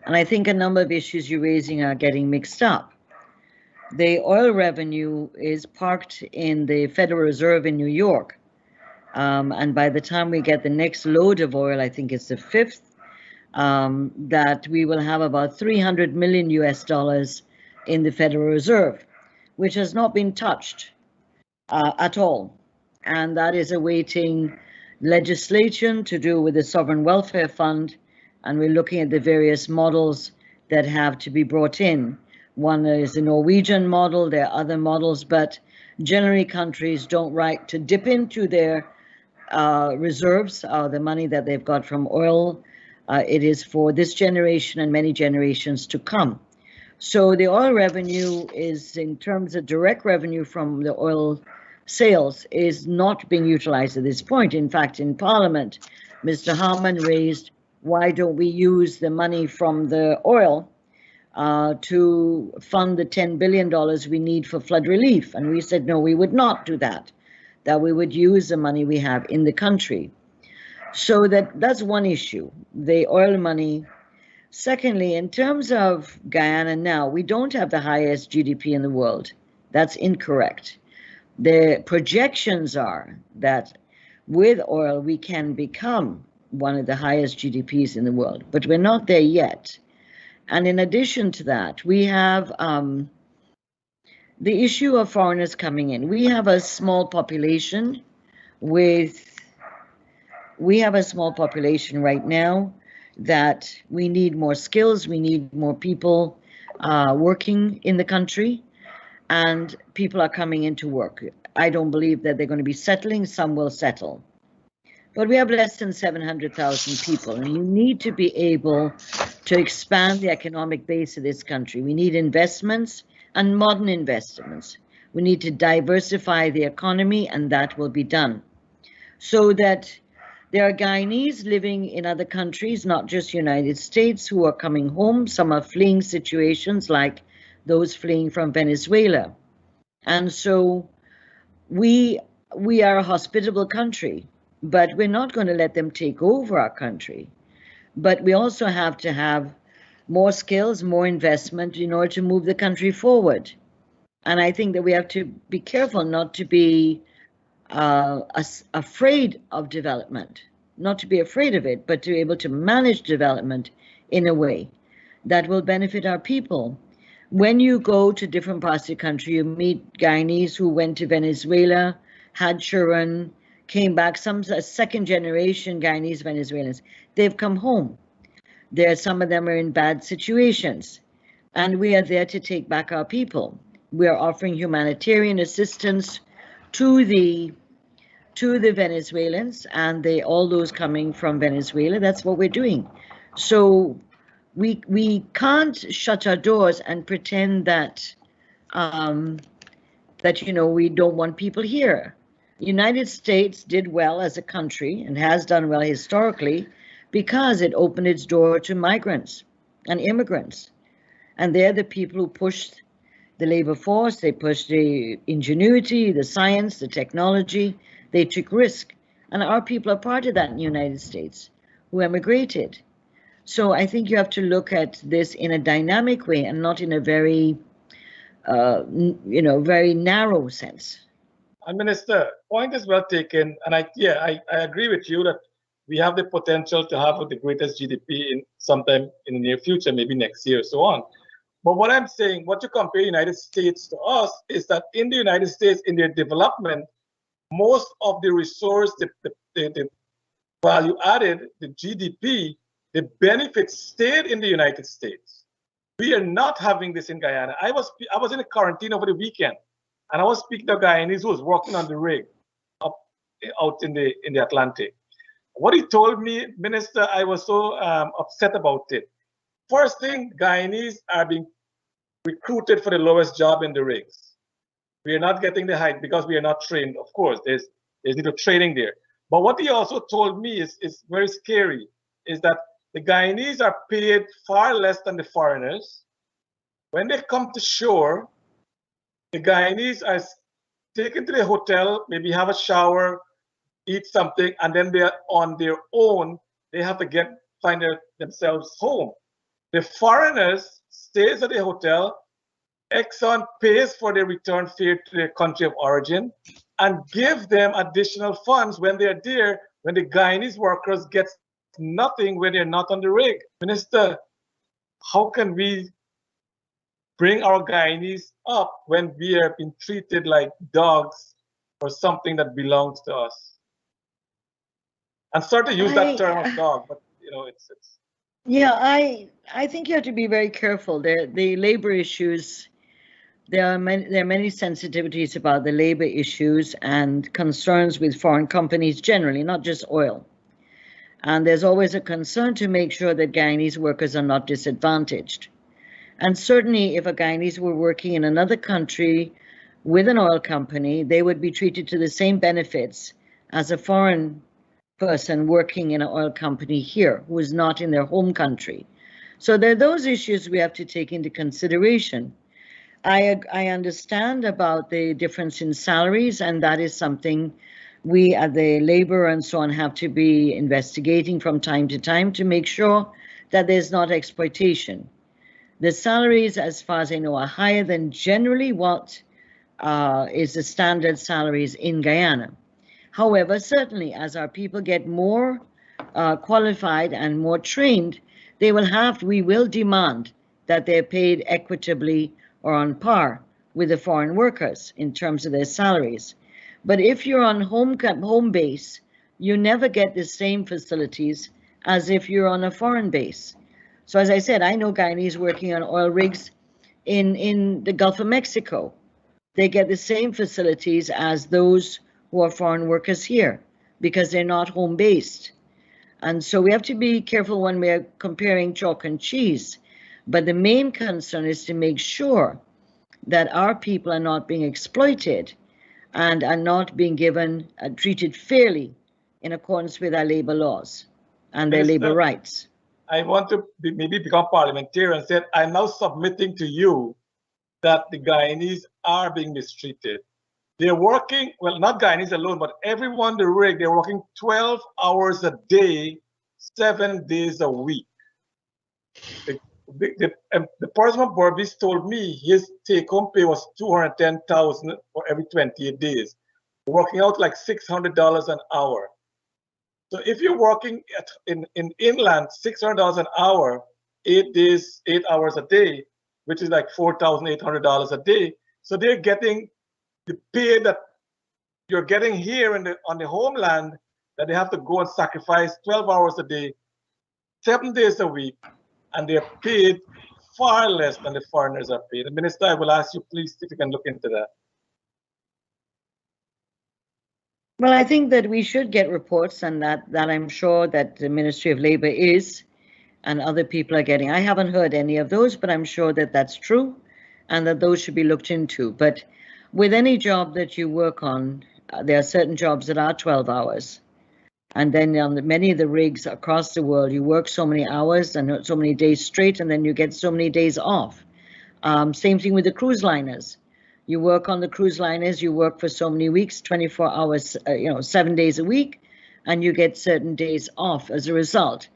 And I think a number of issues you're raising are getting mixed up. The oil revenue is parked in the Federal Reserve in New York. And by the time we get the next load of oil, I think it's the 5th, that we will have about $300 million US in the Federal Reserve, which has not been touched at all. And that is awaiting legislation to do with the Sovereign Welfare Fund. And we're looking at the various models that have to be brought in. One is the Norwegian model, there are other models, but generally countries don't like to dip into their reserves, the money that they've got from oil. It is for this generation and many generations to come. So the oil revenue is, in terms of direct revenue from the oil sales, is not being utilized at this point. In fact, in Parliament, Mr. Harman raised, why don't we use the money from the oil to fund the $10 billion we need for flood relief? And we said, no, we would not do that, that we would use the money we have in the country. So that's one issue, the oil money. Secondly, in terms of Guyana now, we don't have the highest GDP in the world. That's incorrect. The projections are that with oil, we can become one of the highest GDPs in the world, but we're not there yet. And in addition to that, we have the issue of foreigners coming in. We have a small population right now that we need more skills, we need more people working in the country, and people are coming into work. I don't believe that they're going to be settling, some will settle. But we have less than 700,000 people, and you need to be able to expand the economic base of this country. We need investments and modern investments. We need to diversify the economy, and that will be done. So that there are Guyanese living in other countries, not just United States, who are coming home. Some are fleeing situations like those fleeing from Venezuela. And so we are a hospitable country, but we're not going to let them take over our country. But we also have to have more skills, more investment in order to move the country forward. And I think that we have to be careful not to be afraid of development, not to be afraid of it, but to be able to manage development in a way that will benefit our people. When you go to different parts of the country, you meet Guyanese who went to Venezuela, had children, came back, some second generation Guyanese Venezuelans. They've come home. Some of them are in bad situations, and we are there to take back our people. We are offering humanitarian assistance to the Venezuelans and all those coming from Venezuela. That's what we're doing. So we can't shut our doors and pretend that we don't want people here. The United States did well as a country and has done well historically because it opened its door to migrants and immigrants. And they're the people who pushed the labor force, they pushed the ingenuity, the science, the technology, they took risk. And our people are part of that in the United States who emigrated. So I think you have to look at this in a dynamic way and not in a very, very narrow sense. And Minister, point is well taken. And I agree with you that we have the potential to have the greatest GDP sometime in the near future, maybe next year, so on. But what I'm saying, what you compare the United States to us is that in the United States, in their development, most of the resource, the value added, the GDP, the benefits stayed in the United States. We are not having this in Guyana. I was in a quarantine over the weekend, and I was speaking to a Guyanese who was working on the rig out in the Atlantic. What he told me, Minister, I was so upset about it. First thing, Guyanese are being recruited for the lowest job in the rigs. We are not getting the height because we are not trained. Of course, there's There's little training there. But what he also told me is very scary, is that the Guyanese are paid far less than the foreigners. When they come to shore, the Guyanese are taken to the hotel, maybe have a shower, eat something, and then they're on their own. They have to find themselves home. The foreigners stays at the hotel. Exxon pays for their return fare to their country of origin and give them additional funds when they're there, when the Guyanese workers get nothing when they're not on the rig. Minister, how can we bring our Guyanese up when we are being treated like dogs or something that belongs to us? I'm sorry to use that term of dog, but you know, it's. Yeah, I think you have to be very careful. The labor issues. There are many sensitivities about the labor issues and concerns with foreign companies generally, not just oil. And there's always a concern to make sure that Guyanese workers are not disadvantaged. And certainly if a Guyanese were working in another country with an oil company, they would be treated to the same benefits as a foreign person working in an oil company here who is not in their home country. So there are those issues we have to take into consideration. I understand about the difference in salaries, and that is something we at the labor and so on have to be investigating from time to time to make sure that there's not exploitation. The salaries, as far as I know, are higher than generally what is the standard salaries in Guyana. However, certainly as our people get more qualified and more trained, we will demand that they're paid equitably or on par with the foreign workers in terms of their salaries. But if you're on home base, you never get the same facilities as if you're on a foreign base. So as I said, I know Guyanese working on oil rigs in the Gulf of Mexico. They get the same facilities as those who are foreign workers here because they're not home based. And so we have to be careful when we're comparing chalk and cheese. But the main concern is to make sure that our people are not being exploited and are not being treated fairly in accordance with our labor laws and their labor rights. I want to maybe become parliamentarian and said, I'm now submitting to you that the Guyanese are being mistreated. They're working, well, not Guyanese alone, but everyone the rig, they're working 12 hours a day, 7 days a week. The person from Burbis told me his take-home pay was $210,000 for every 28 days, working out like $600 an hour. So if you're working in inland, $600 an hour, 8 days, 8 hours a day, which is like $4,800 a day. So they're getting the pay that you're getting here on the homeland, that they have to go and sacrifice 12 hours a day, 7 days a week, and they're paid far less than the foreigners are paid. And Minister, I will ask you, please, if you can look into that. Well, I think that we should get reports, and that I'm sure that the Ministry of Labor is, and other people are getting. I haven't heard any of those, but I'm sure that that's true, and that those should be looked into. But with any job that you work on, there are certain jobs that are 12 hours. And then on many of the rigs across the world, you work so many hours and so many days straight, and then you get so many days off. Same thing with the cruise liners. You work on the cruise liners, you work for so many weeks, 24 hours, 7 days a week, and you get certain days off as a result.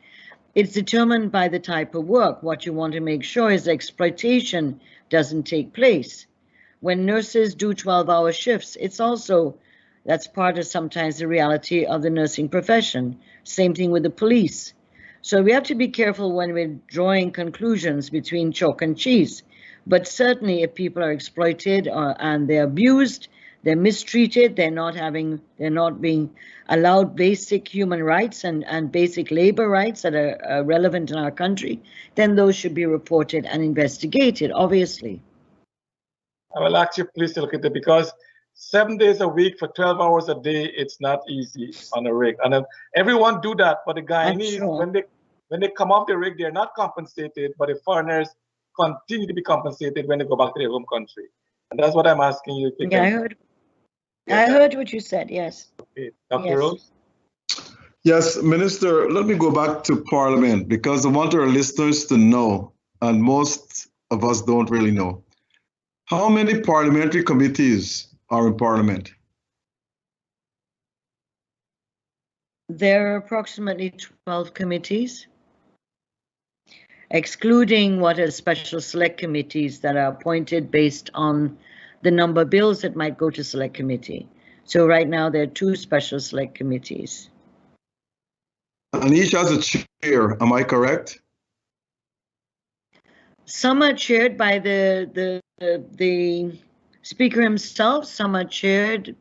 It's determined by the type of work. What you want to make sure is exploitation doesn't take place. When nurses do 12-hour shifts, that's part of sometimes the reality of the nursing profession. Same thing with the police. So we have to be careful when we're drawing conclusions between chalk and cheese. But certainly if people are exploited and they're abused, they're mistreated, they're not being allowed basic human rights and basic labor rights that are relevant in our country, then those should be reported and investigated, obviously. I will ask you please to look at it, because 7 days a week for 12 hours a day, it's not easy on a rig. And everyone do that, but the Guyanese, sure, when they come off the rig, they're not compensated, but the foreigners continue to be compensated when they go back to their home country. And that's what I'm asking you. Yeah, I heard. I heard what you said, yes. Okay. Dr. Yes. Rose? Yes, Minister, let me go back to Parliament because I want our listeners to know, and most of us don't really know. How many parliamentary committees are in Parliament? There are approximately 12 committees, excluding what are special select committees that are appointed based on the number of bills that might go to select committee. So right now there are 2 special select committees. And each has a chair, am I correct? Some are chaired by the speaker himself, some are chaired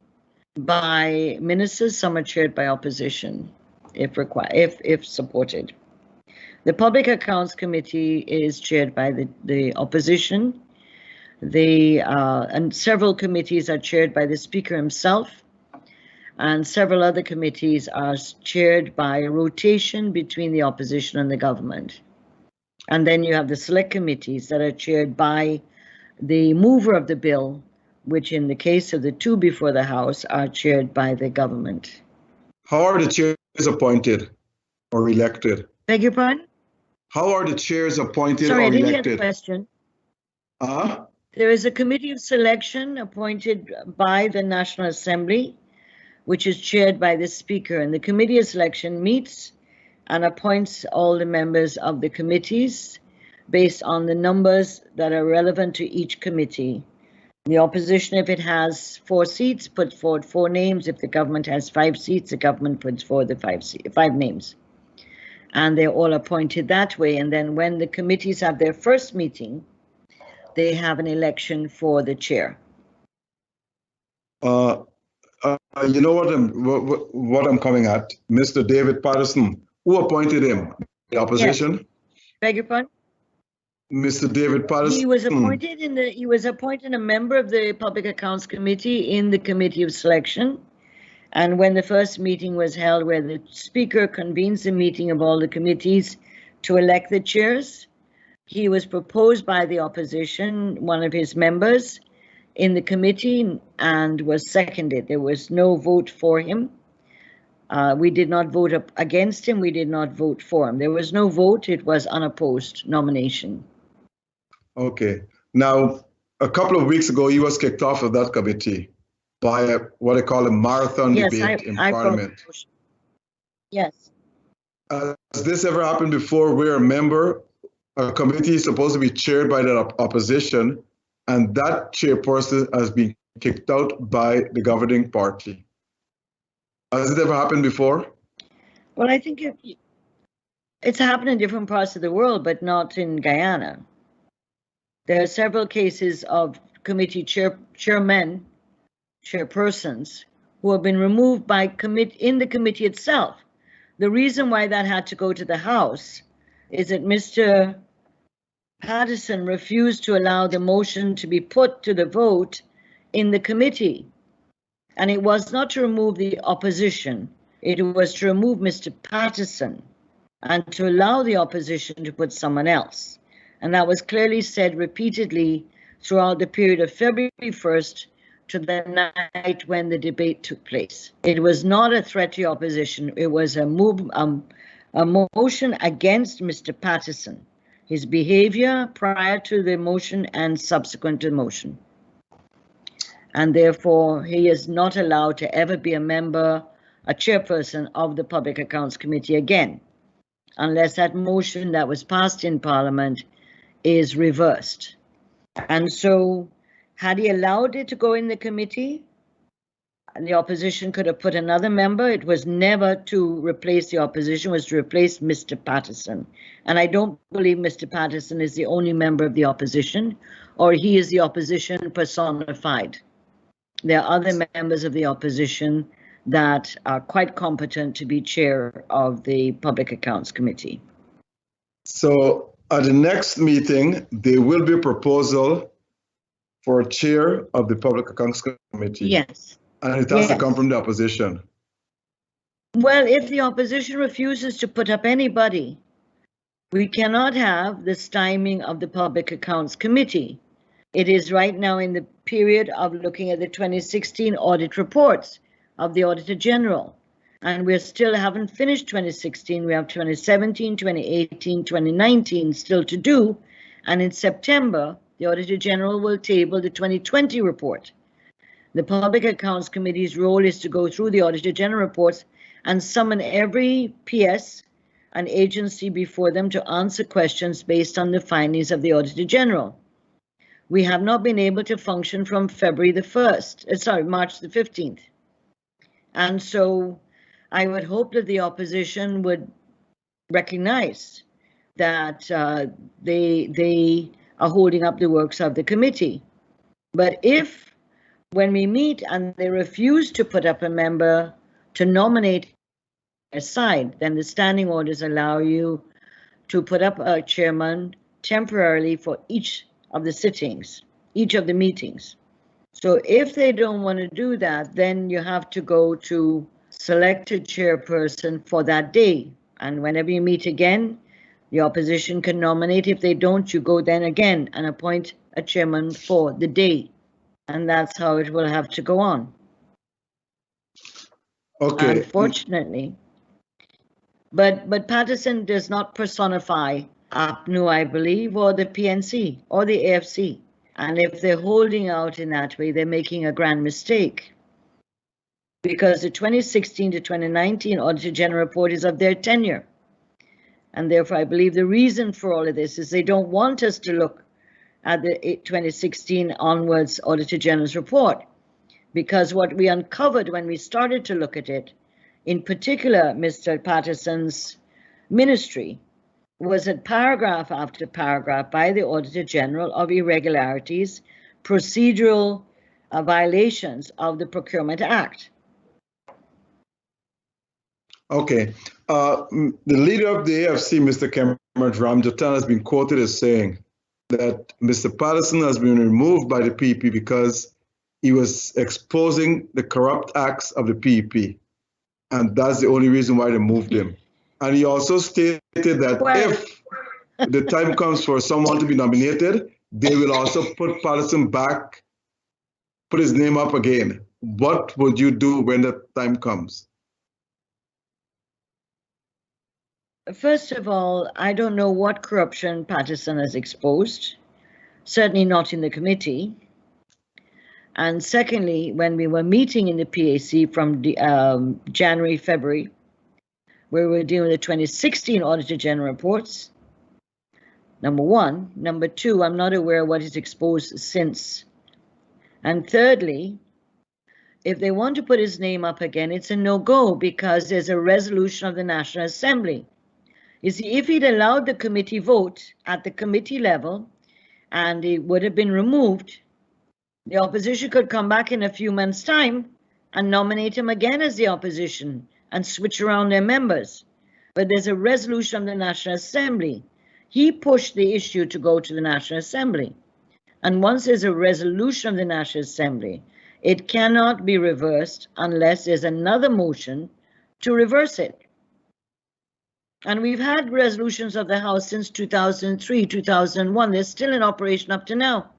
by ministers, some are chaired by opposition, if required, if supported. The Public Accounts Committee is chaired by the opposition. And several committees are chaired by the speaker himself, and several other committees are chaired by rotation between the opposition and the government. And then you have the select committees that are chaired by the mover of the bill, which in the case of the 2 before the House are chaired by the government. How are the chairs appointed or elected? Beg your pardon? How are the chairs appointed Sorry, or I didn't elected? get the question. Uh-huh. There is a committee of selection appointed by the National Assembly, which is chaired by the Speaker, and the committee of selection meets and appoints all the members of the committees based on the numbers that are relevant to each committee. The opposition, if it has 4 seats, puts forward 4 names. If the government has 5 seats, the government puts forward the 5 names. And they're all appointed that way. And then when the committees have their first meeting, they have an election for the chair. You know what I'm coming at? Mr. David Patterson, who appointed him? The opposition? Yes. Beg your pardon? Mr. David Patterson. He was appointed a member of the Public Accounts Committee in the Committee of Selection. And when the first meeting was held, where the Speaker convenes the meeting of all the committees to elect the chairs, he was proposed by the opposition, one of his members, in the committee, and was seconded. There was no vote for him. We did not vote against him. We did not vote for him. There was no vote. It was unopposed nomination. Okay. Now, a couple of weeks ago, he was kicked off of that committee by what I call a marathon debate in Parliament. Yes. Has this ever happened before where a committee is supposed to be chaired by the opposition, and that chairperson has been kicked out by the governing party? Has it ever happened before? Well, I think it's happened in different parts of the world, but not in Guyana. There are several cases of committee chairmen, chairpersons, who have been removed by in the committee itself. The reason why that had to go to the House is that Mr. Patterson refused to allow the motion to be put to the vote in the committee. And it was not to remove the opposition, it was to remove Mr. Patterson and to allow the opposition to put someone else. And that was clearly said repeatedly throughout the period of February 1st to the night when the debate took place. It was not a threat to the opposition, it was a motion against Mr. Patterson, his behavior prior to the motion and subsequent to the motion. And therefore, he is not allowed to ever be a member, a chairperson of the Public Accounts Committee again, unless that motion that was passed in Parliament is reversed. And so, had he allowed it to go in the committee, the opposition could have put another member. It was never to replace the opposition, it was to replace Mr. Patterson. And I don't believe Mr. Patterson is the only member of the opposition, or he is the opposition personified. There are other members of the opposition that are quite competent to be chair of the Public Accounts Committee. So at the next meeting, there will be a proposal for a chair of the Public Accounts Committee. Yes. And it has to come from the opposition. Well, if the opposition refuses to put up anybody, we cannot have the stymieing of the Public Accounts Committee. It is right now in the period of looking at the 2016 audit reports of the Auditor General. And we still haven't finished 2016. We have 2017, 2018, 2019 still to do. And in September, the Auditor General will table the 2020 report. The Public Accounts Committee's role is to go through the Auditor General reports and summon every PS and agency before them to answer questions based on the findings of the Auditor General. We have not been able to function from March the 15th. And so I would hope that the opposition would recognize that they are holding up the works of the committee. But if, when we meet and they refuse to put up a member to nominate aside, then the standing orders allow you to put up a chairman temporarily for each of the sittings, each of the meetings. So if they don't want to do that, then you have to go to select a chairperson for that day. And whenever you meet again, the opposition can nominate. If they don't, you go then again and appoint a chairman for the day. And that's how it will have to go on. Okay. Unfortunately. But Patterson does not personify APNU, I believe, or the PNC or the AFC. And if they're holding out in that way, they're making a grand mistake. Because the 2016 to 2019 Auditor General report is of their tenure. And therefore, I believe the reason for all of this is they don't want us to look at the 2016 onwards Auditor General's report. Because what we uncovered when we started to look at it, in particular, Mr. Patterson's ministry, was that paragraph after paragraph by the Auditor General of irregularities, procedural violations of the Procurement Act. Okay. The leader of the AFC, Mr. Cameron Ramjatan, has been quoted as saying that Mr. Patterson has been removed by the PEP because he was exposing the corrupt acts of the PEP. And that's the only reason why they moved him. And he also stated that if the time comes for someone to be nominated, they will also put Patterson back, put his name up again. What would you do when that time comes? First of all, I don't know what corruption Patterson has exposed, certainly not in the committee. And secondly, when we were meeting in the PAC from January, February, where we were dealing with the 2016 Auditor General reports, number one. Number two, I'm not aware of what is exposed since. And thirdly, if they want to put his name up again, it's a no-go because there's a resolution of the National Assembly. You see, if he'd allowed the committee vote at the committee level and it would have been removed, the opposition could come back in a few months' time and nominate him again as the opposition and switch around their members. But there's a resolution of the National Assembly. He pushed the issue to go to the National Assembly. And once there's a resolution of the National Assembly, it cannot be reversed unless there's another motion to reverse it. And we've had resolutions of the House since 2003, 2001. They're still in operation up to now.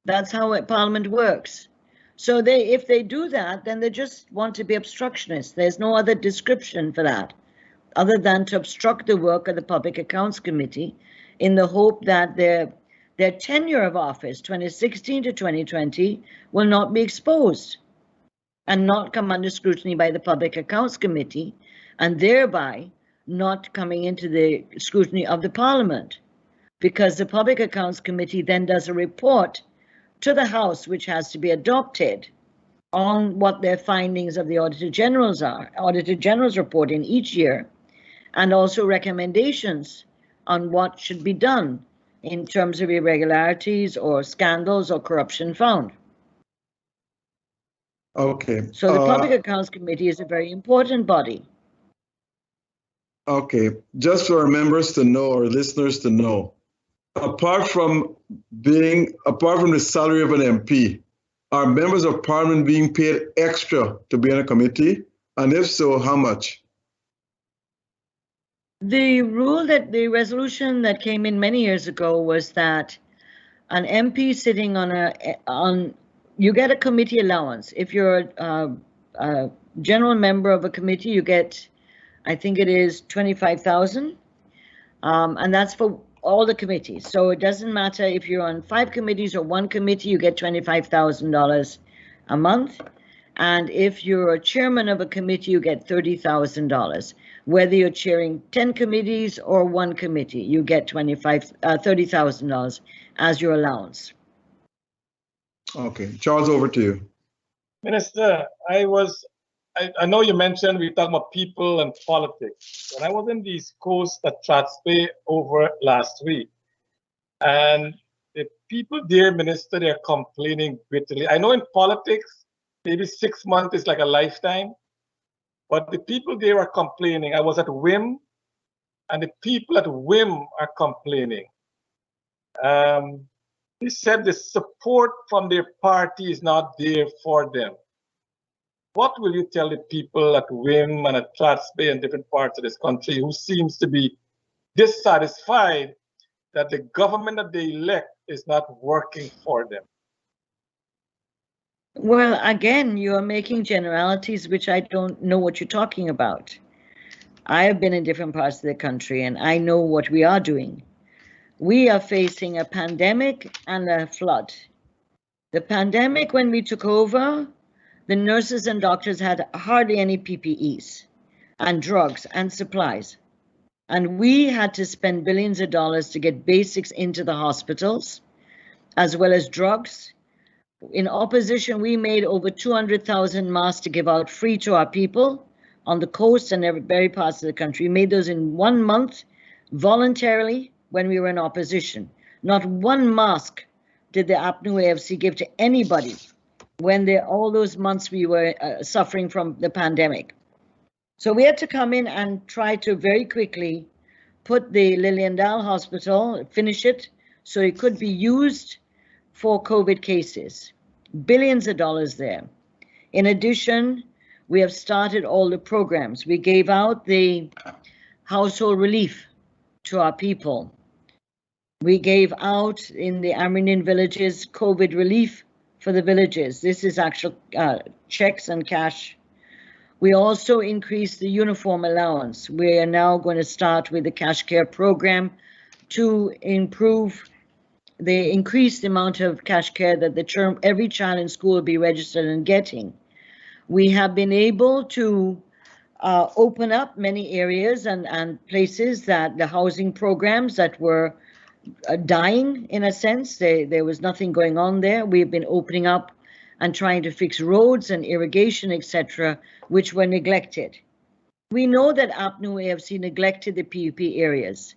That's how Parliament works. So if they do that, then they just want to be obstructionists. There's no other description for that, other than to obstruct the work of the Public Accounts Committee in the hope that their tenure of office, 2016 to 2020, will not be exposed and not come under scrutiny by the Public Accounts Committee, and thereby not coming into the scrutiny of the Parliament, because the Public Accounts Committee then does a report to the House, which has to be adopted, on what their findings of the Auditor General's are, Auditor General's report in each year, and also recommendations on what should be done in terms of irregularities or scandals or corruption found. Okay. So the Public Accounts Committee is a very important body. Okay, just for our members to know, or listeners to know, apart from the salary of an MP, are members of Parliament being paid extra to be on a committee? And if so, how much? The resolution that came in many years ago was that An MP sitting on you get a committee allowance. If you're a general member of a committee, you get, I think it is 25,000, and that's for all the committees. So it doesn't matter if you're on 5 committees or 1 committee, you get $25,000 a month. And if you're a chairman of a committee, you get $30,000. Whether you're chairing 10 committees or 1 committee, you get $30,000 as your allowance. Okay, Charles, over to you. Minister, I know you mentioned we talk about people and politics. When I was in the East Coast at Tratsby over last week, and the people there, Minister, they're complaining bitterly. I know in politics, maybe 6 months is like a lifetime, but the people there are complaining. I was at WIM, and the people at WIM are complaining. They said the support from their party is not there for them. What will you tell the people at WIM and at Tratsby and different parts of this country who seems to be dissatisfied that the government that they elect is not working for them? Well, again, you are making generalities, which I don't know what you're talking about. I have been in different parts of the country, and I know what we are doing. We are facing a pandemic and a flood. The pandemic, when we took over, the nurses and doctors had hardly any PPEs and drugs and supplies. And we had to spend billions of dollars to get basics into the hospitals, as well as drugs. In opposition, we made over 200,000 masks to give out free to our people on the coast and every parts of the country. We made those in 1 month voluntarily when we were in opposition. Not one mask did the APNU AFC give to anybody when all those months we were suffering from the pandemic. So we had to come in and try to very quickly put the Liliendal Hospital, finish it, so it could be used for COVID cases. Billions of dollars there. In addition, we have started all the programs. We gave out the household relief to our people. We gave out in the Amerindian villages COVID relief for the villages. This is actual checks and cash. We also increased the uniform allowance. We are now going to start with the cash care program to increase the amount of cash care that every child in school will be registered and getting. We have been able to open up many areas and places that the housing programs that were dying, in a sense. There was nothing going on there. We've been opening up and trying to fix roads and irrigation, etc., which were neglected. We know that APNU AFC neglected the PUP areas,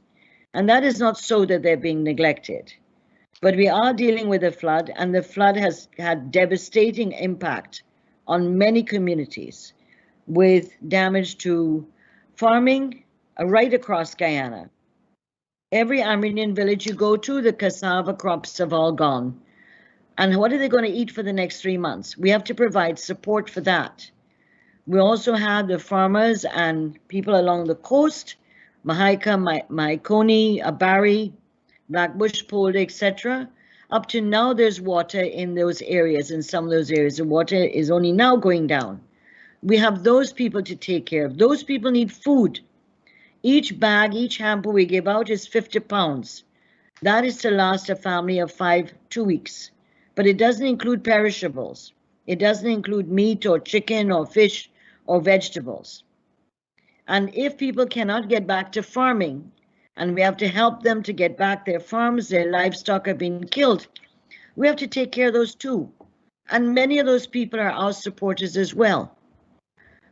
and that is not so that they're being neglected. But we are dealing with a flood, and the flood has had devastating impact on many communities with damage to farming right across Guyana. Every Amerindian village you go to, the cassava crops have all gone. And what are they going to eat for the next 3 months? We have to provide support for that. We also have the farmers and people along the coast, Mahaika, Maikoni, Abari, Blackbush, Polder, etc. Up to now, there's water in those areas, in some of those areas. The water is only now going down. We have those people to take care of. Those people need food. Each bag, each hamper we give out is 50 pounds. That is to last a family of 2 weeks. But it doesn't include perishables. It doesn't include meat or chicken or fish or vegetables. And if people cannot get back to farming, and we have to help them to get back their farms, their livestock have been killed, we have to take care of those too. And many of those people are our supporters as well.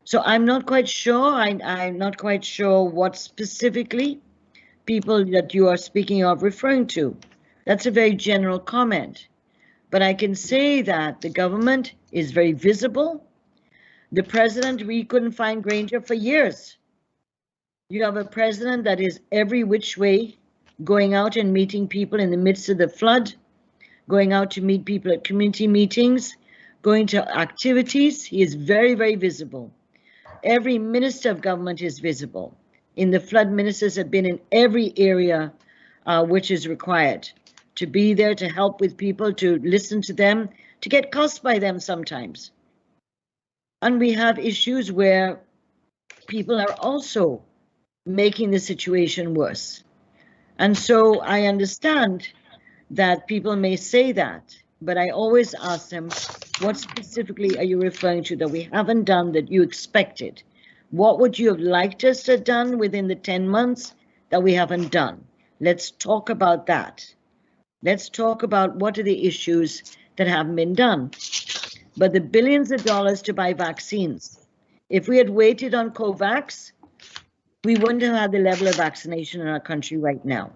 So I'm not quite sure. I'm not quite sure what specifically people that you are speaking of referring to. That's a very general comment. But I can say that the government is very visible. The president, we couldn't find Granger for years. You have a president that is every which way, going out and meeting people in the midst of the flood, going out to meet people at community meetings, going to activities. He is very, very visible. Every minister of government is visible. In the flood, ministers have been in every area which is required to be there to help with people, to listen to them, to get cussed by them sometimes. And we have issues where people are also making the situation worse. And so I understand that people may say that, but I always ask them, what specifically are you referring to that we haven't done that you expected? What would you have liked us to have done within the 10 months that we haven't done? Let's talk about that. Let's talk about what are the issues that haven't been done. But the billions of dollars to buy vaccines, if we had waited on COVAX, we wouldn't have had the level of vaccination in our country right now,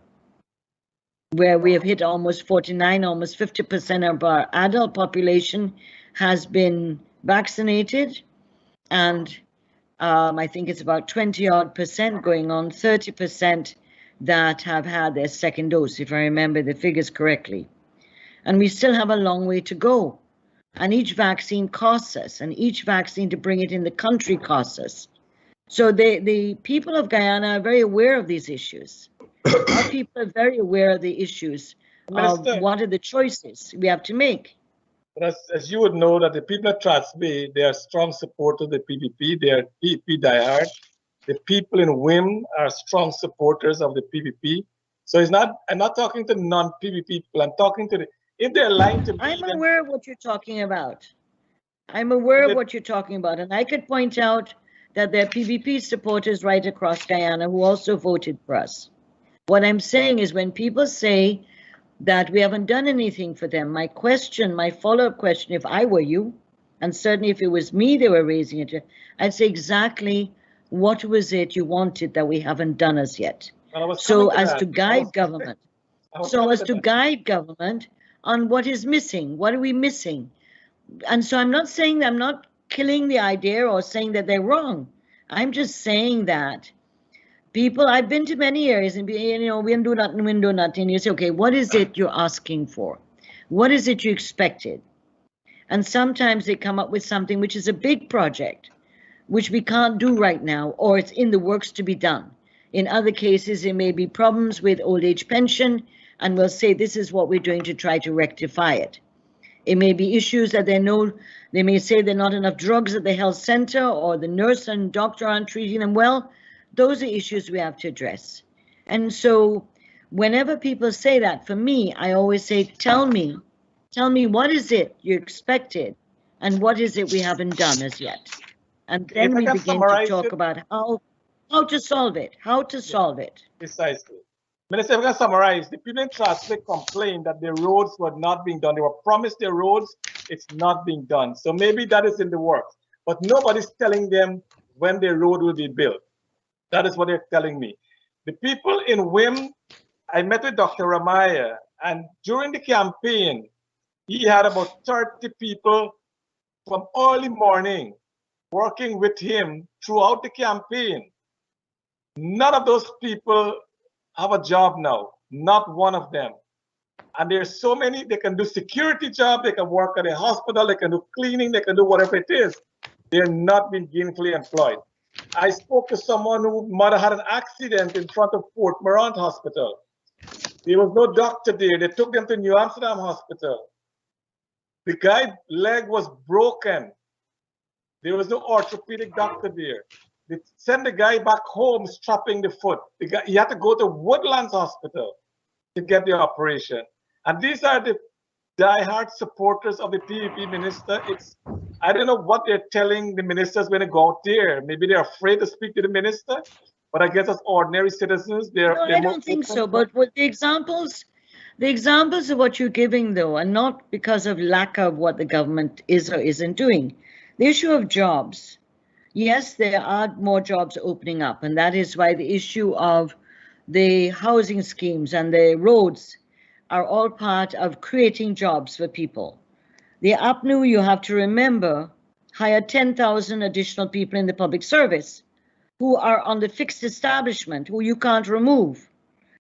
where we have hit almost 49, almost 50% of our adult population has been vaccinated. And I think it's about 20% going on 30% that have had their second dose, if I remember the figures correctly. And we still have a long way to go. And each vaccine costs us, and each vaccine to bring it in the country costs us. So the people of Guyana are very aware of these issues. Our people are very aware of the issues of what are the choices we have to make. But as you would know, that the people at Trans Bay, they are strong supporters of the PPP. They are PPP diehard. The people in WIM are strong supporters of the PPP. So it's not. I'm not talking to non-PPP people. I'm talking to the. If they're lying to me, I'm aware of what you're talking about. I'm aware of what you're talking about, and I could point out that there are PPP supporters right across Guyana who also voted for us. What I'm saying is when people say that we haven't done anything for them, my question, my follow-up question, if I were you, and certainly if it was me they were raising it, I'd say exactly what was it you wanted that we haven't done as yet. So as to guide government, on what is missing, what are we missing? And so I'm not saying that I'm not killing the idea or saying that they're wrong. I'm just saying that people, I've been to many areas and, you know, we do nothing. You say, okay, what is it you're asking for? What is it you expected? And sometimes they come up with something which is a big project, which we can't do right now, or it's in the works to be done. In other cases, there may be problems with old age pension, and we'll say this is what we're doing to try to rectify it. It may be issues that they may say there are not enough drugs at the health center, or the nurse and doctor aren't treating them well. Those are issues we have to address. And so whenever people say that, for me, I always say, tell me what is it you expected and what is it we haven't done as yet. And then we begin to talk about how to solve it, Precisely. Minister, if I can summarize, the people in Trans Bay complained that the roads were not being done. They were promised their roads, it's not being done. So maybe that is in the works, but nobody's telling them when the road will be built. That is what they're telling me. The people in WIM, I met with Dr. Ramaya, and during the campaign, he had about 30 people from early morning working with him throughout the campaign. None of those people have a job now, not one of them. And there's so many, they can do security job, they can work at a hospital, they can do cleaning, they can do whatever it is. They're not being gainfully employed. I spoke to someone whose mother had an accident in front of Fort Morant Hospital. There was no doctor there. They took them to New Amsterdam Hospital. The guy's leg was broken. There was no orthopedic doctor there. They sent the guy back home strapping the foot. He had to go to Woodlands Hospital to get the operation. And these are the diehard supporters of the PPP minister. I don't know what they're telling the ministers when they go out there. Maybe they're afraid to speak to the minister, but I guess as ordinary citizens, they're I don't think so. But with the examples of what you're giving, though, are not because of lack of what the government is or isn't doing. The issue of jobs, yes, there are more jobs opening up, and that is why the issue of the housing schemes and the roads are all part of creating jobs for people. The APNU, you have to remember, hired 10,000 additional people in the public service who are on the fixed establishment, who you can't remove,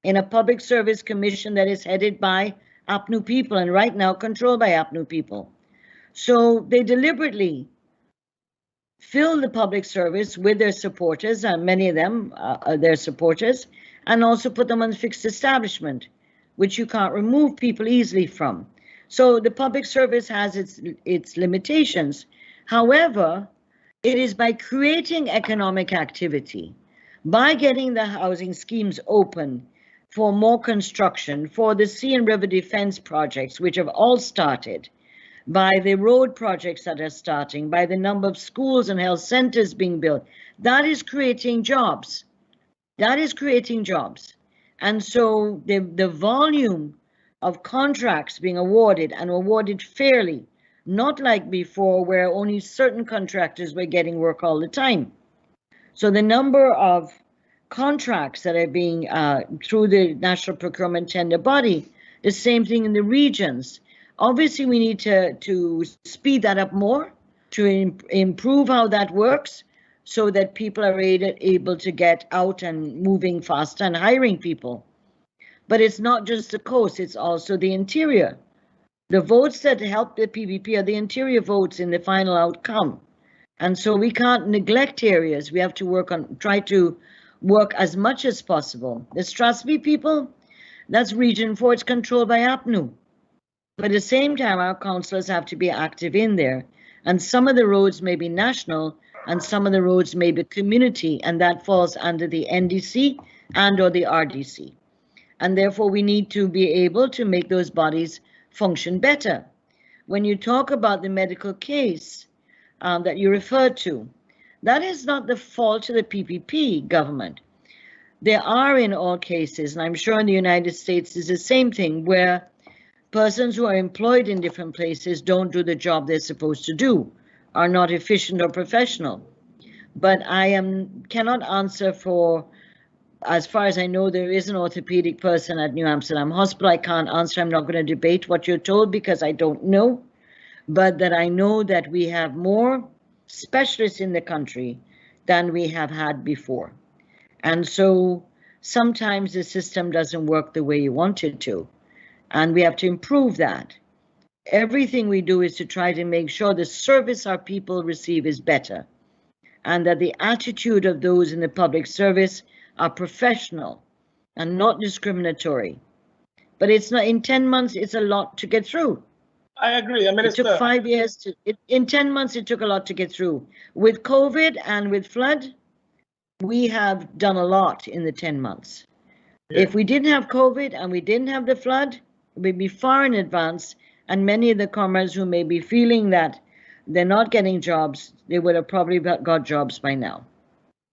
in a public service commission that is headed by APNU people and right now controlled by APNU people. So they deliberately fill the public service with their supporters, and many of them are their supporters, and also put them on fixed establishment. which you can't remove people easily from. So the public service has its limitations. However, it is by creating economic activity, by getting the housing schemes open for more construction, for the sea and river defense projects, which have all started, by the road projects that are starting, by the number of schools and health centers being built, that is creating jobs. That is creating jobs. And so the volume of contracts being awarded and awarded fairly, not like before where only certain contractors were getting work all the time. So the number of contracts that are being through the national procurement tender body, the same thing in the regions. Obviously, we need to speed that up more, to improve how that works, so that people are able to get out and moving faster and hiring people. But it's not just the coast, it's also the interior. The votes that help the PPP are the interior votes in the final outcome. And so we can't neglect areas. We have to try to work as much as possible. The Strathspey people, that's Region 4, it's controlled by APNU. But at the same time, our councillors have to be active in there. And some of the roads may be national, and some of the roads may be community, and that falls under the NDC and or the RDC. And therefore, we need to be able to make those bodies function better. When you talk about the medical case that you referred to, that is not the fault of the PPP government. There are in all cases, and I'm sure in the United States is the same thing, where persons who are employed in different places don't do the job they're supposed to do, are not efficient or professional. But I cannot answer for, as far as I know, there is an orthopedic person at New Amsterdam Hospital. I can't answer. I'm not going to debate what you're told because I don't know. But that I know that we have more specialists in the country than we have had before. And so sometimes the system doesn't work the way you want it to. And we have to improve that. Everything we do is to try to make sure the service our people receive is better, and that the attitude of those in the public service are professional and not discriminatory. But it's not, in 10 months, it's a lot to get through. I agree. I mean, it took 5 years in 10 months, it took a lot to get through. With COVID and with flood, we have done a lot in the 10 months. Yeah. If we didn't have COVID and we didn't have the flood, we'd be far in advance. And many of the comrades who may be feeling that they're not getting jobs, they would have probably got jobs by now.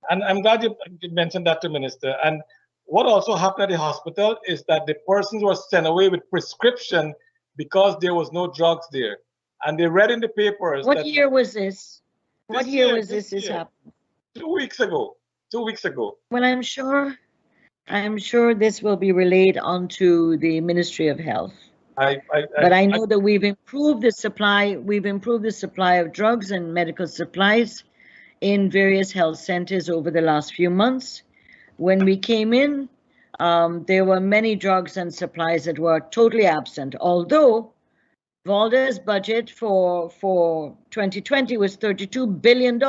And I'm glad you mentioned that to Minister. And what also happened at the hospital is that the persons were sent away with prescription because there was no drugs there. And they read in the papers. What year was this? What year was this happened? 2 weeks ago. 2 weeks ago. Well, I'm sure this will be relayed onto the Ministry of Health. But I know that we've improved the supply. We've improved the supply of drugs and medical supplies in various health centers over the last few months. When we came in, there were many drugs and supplies that were totally absent. Although Valda's budget for 2020 was $32 billion,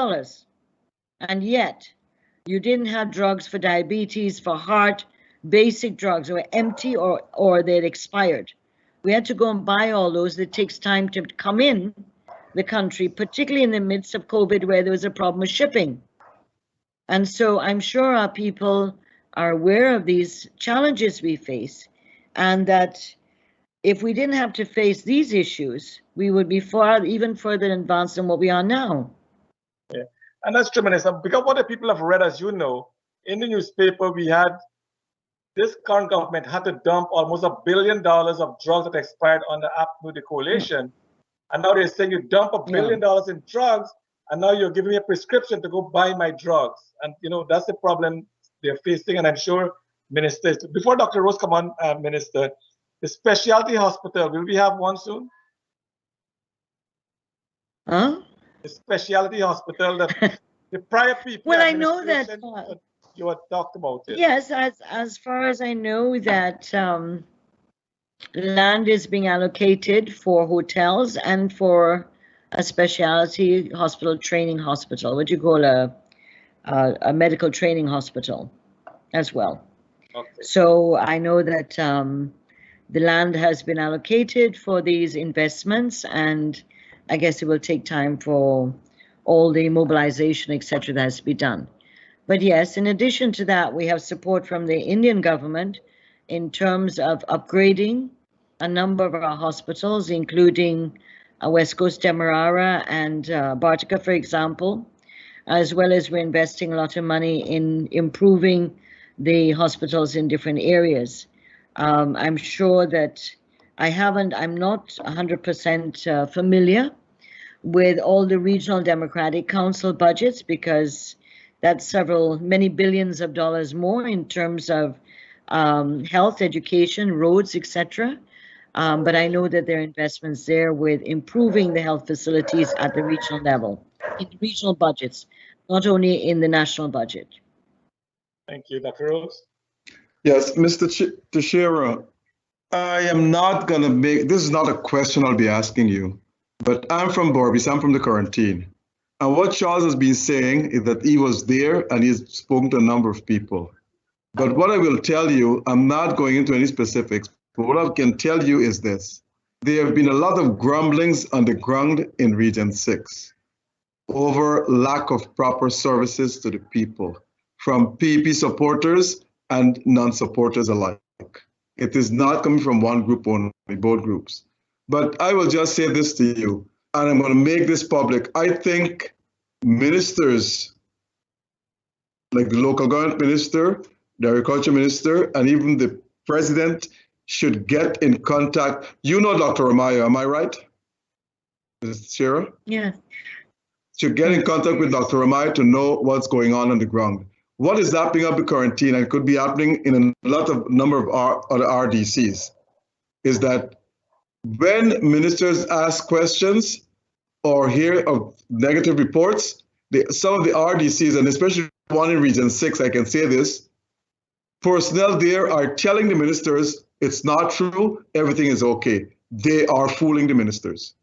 and yet you didn't have drugs for diabetes, for heart, basic drugs were empty or they'd expired. We had to go and buy all those. It takes time to come in the country, particularly in the midst of COVID, where there was a problem with shipping. And so I'm sure our people are aware of these challenges we face, and that if we didn't have to face these issues, we would be even further advanced than what we are now. Yeah, and that's tremendous. Because what the people have read, as you know, in the newspaper, we had this current government had to dump almost $1 billion of drugs that expired under APNU, the coalition. And now they're saying you dump $1 billion in drugs, and now you're giving me a prescription to go buy my drugs. And, you know, that's the problem they're facing. And I'm sure, Minister, before Dr. Rose come on, Minister, the specialty hospital, will we have one soon? Huh? The specialty hospital that the prior people. Well, I know that. You had talked about it. Yes, as far as I know, that land is being allocated for hotels and for a specialty hospital, training hospital, what you call a medical training hospital as well. Okay. So I know that the land has been allocated for these investments, and I guess it will take time for all the mobilization, etc., that has to be done. But yes, in addition to that, we have support from the Indian government in terms of upgrading a number of our hospitals, including West Coast Demerara and Bartica, for example, as well as we're investing a lot of money in improving the hospitals in different areas. I'm sure that I'm not 100% familiar with all the regional Democratic Council budgets, because that's many billions of dollars more in terms of health, education, roads, etc. But I know that there are investments there with improving the health facilities at the regional level, in regional budgets, not only in the national budget. Thank you, Dr. Rose. Yes, Mr. Teixeira, I am not going to this is not a question I'll be asking you, but I'm from Berbice, I'm from the quarantine. And what Charles has been saying is that he was there and he's spoken to a number of people. But what I will tell you, I'm not going into any specifics, but what I can tell you is this. There have been a lot of grumblings on the ground in Region 6 over lack of proper services to the people, from PEP supporters and non-supporters alike. It is not coming from one group only, both groups. But I will just say this to you, and I'm going to make this public. I think ministers, like the local government minister, the agriculture minister, and even the president should get in contact. You know Dr. Amaya, am I right? Ms. Shira? Yeah. Should get in contact with Dr. Amaya to know what's going on the ground. What is happening up in quarantine, and could be happening in a number of other RDCs, is that when ministers ask questions or hear of negative reports, some of the RDCs, and especially one in Region 6, I can say this, personnel there are telling the ministers it's not true, everything is okay. They are fooling the ministers.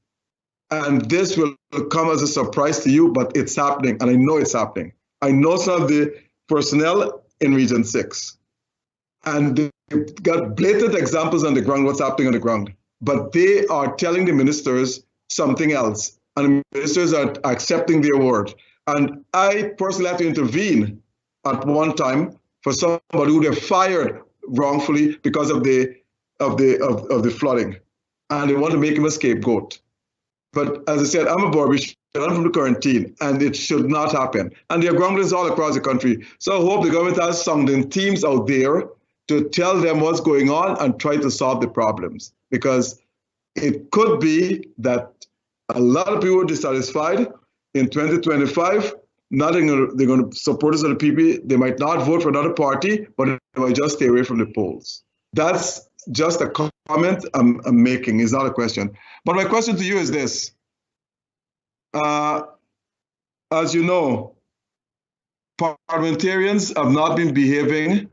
And this will come as a surprise to you, but it's happening, and I know it's happening. I know some of the personnel in Region 6, and they've got blatant examples on the ground, what's happening on the ground. But they are telling the ministers something else, and the ministers are accepting their word. And I personally had to intervene at one time for somebody who they fired wrongfully because of the flooding, and they want to make him a scapegoat. But as I said, I'm a Berbice, I'm from the quarantine, and it should not happen. And there are grumblings all across the country. So I hope the government has some teams out there to tell them what's going on and try to solve the problems. Because it could be that a lot of people are dissatisfied in 2025. They're going to support us on the PP. They might not vote for another party, but they might just stay away from the polls. That's just a comment I'm making. It's not a question. But my question to you is this. As you know, parliamentarians have not been behaving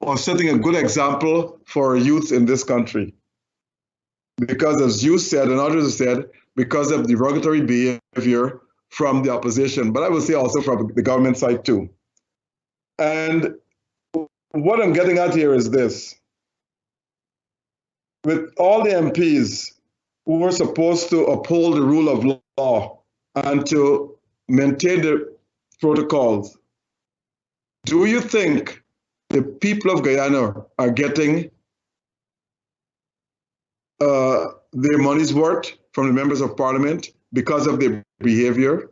or setting a good example for youth in this country. Because as you said and others have said, because of derogatory behavior from the opposition, but I will say also from the government side too. And what I'm getting at here is this. With all the MPs who were supposed to uphold the rule of law and to maintain the protocols, do you think the people of Guyana are getting their money's worth from the members of parliament because of their behavior?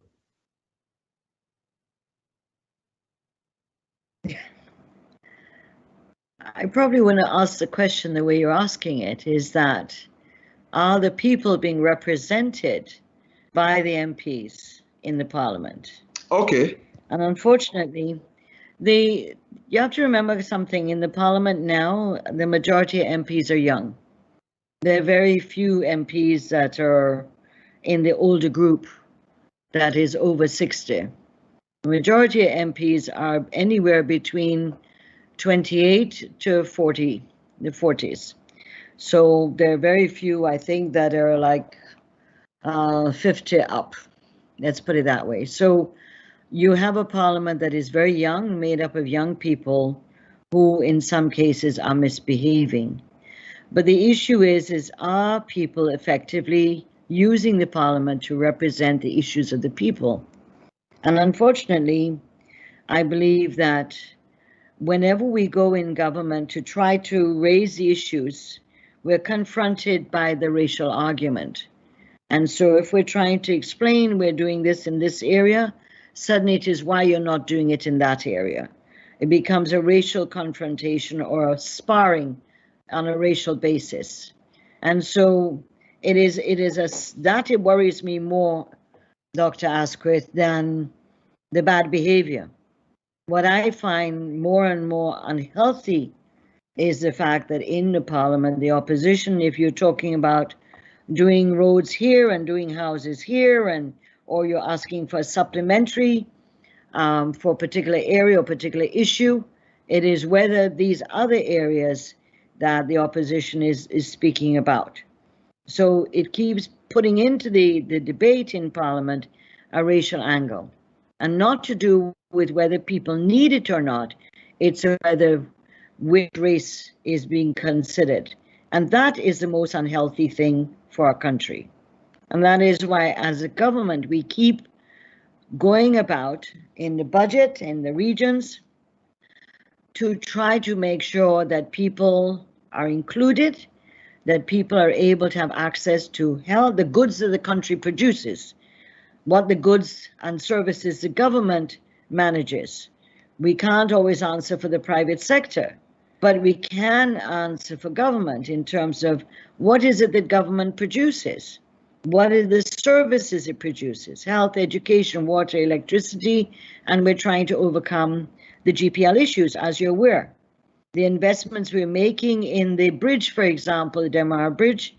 I probably want to ask the question the way you're asking it, is that are the people being represented by the MPs in the parliament? Okay. And unfortunately, you have to remember something. In the parliament now, the majority of MPs are young. There are very few MPs that are in the older group that is over 60. The majority of MPs are anywhere between 28 to 40, the 40s. So there are very few, I think, that are like 50 up. Let's put it that way. So you have a parliament that is very young, made up of young people who in some cases are misbehaving. But the issue is are people effectively using the parliament to represent the issues of the people? And unfortunately, I believe that whenever we go in government to try to raise the issues, we're confronted by the racial argument. And so if we're trying to explain we're doing this in this area, suddenly it is why you're not doing it in that area. It becomes a racial confrontation or a sparring on a racial basis. And so that it worries me more, Dr. Asquith, than the bad behavior. What I find more and more unhealthy is the fact that in the parliament, the opposition, if you're talking about doing roads here and doing houses here, or you're asking for a supplementary for a particular area or particular issue, it is whether these other areas that the opposition is speaking about. So it keeps putting into the debate in Parliament a racial angle, and not to do with whether people need it or not. It's whether which race is being considered. And that is the most unhealthy thing for our country. And that is why, as a government, we keep going about in the budget, in the regions, to try to make sure that people are included, that people are able to have access to health, the goods that the country produces, what the goods and services the government manages. We can't always answer for the private sector, but we can answer for government in terms of what is it that government produces? What are the services it produces? Health, education, water, electricity, and we're trying to overcome the GPL issues, as you're aware. The investments we're making in the bridge, for example, the Demar Bridge,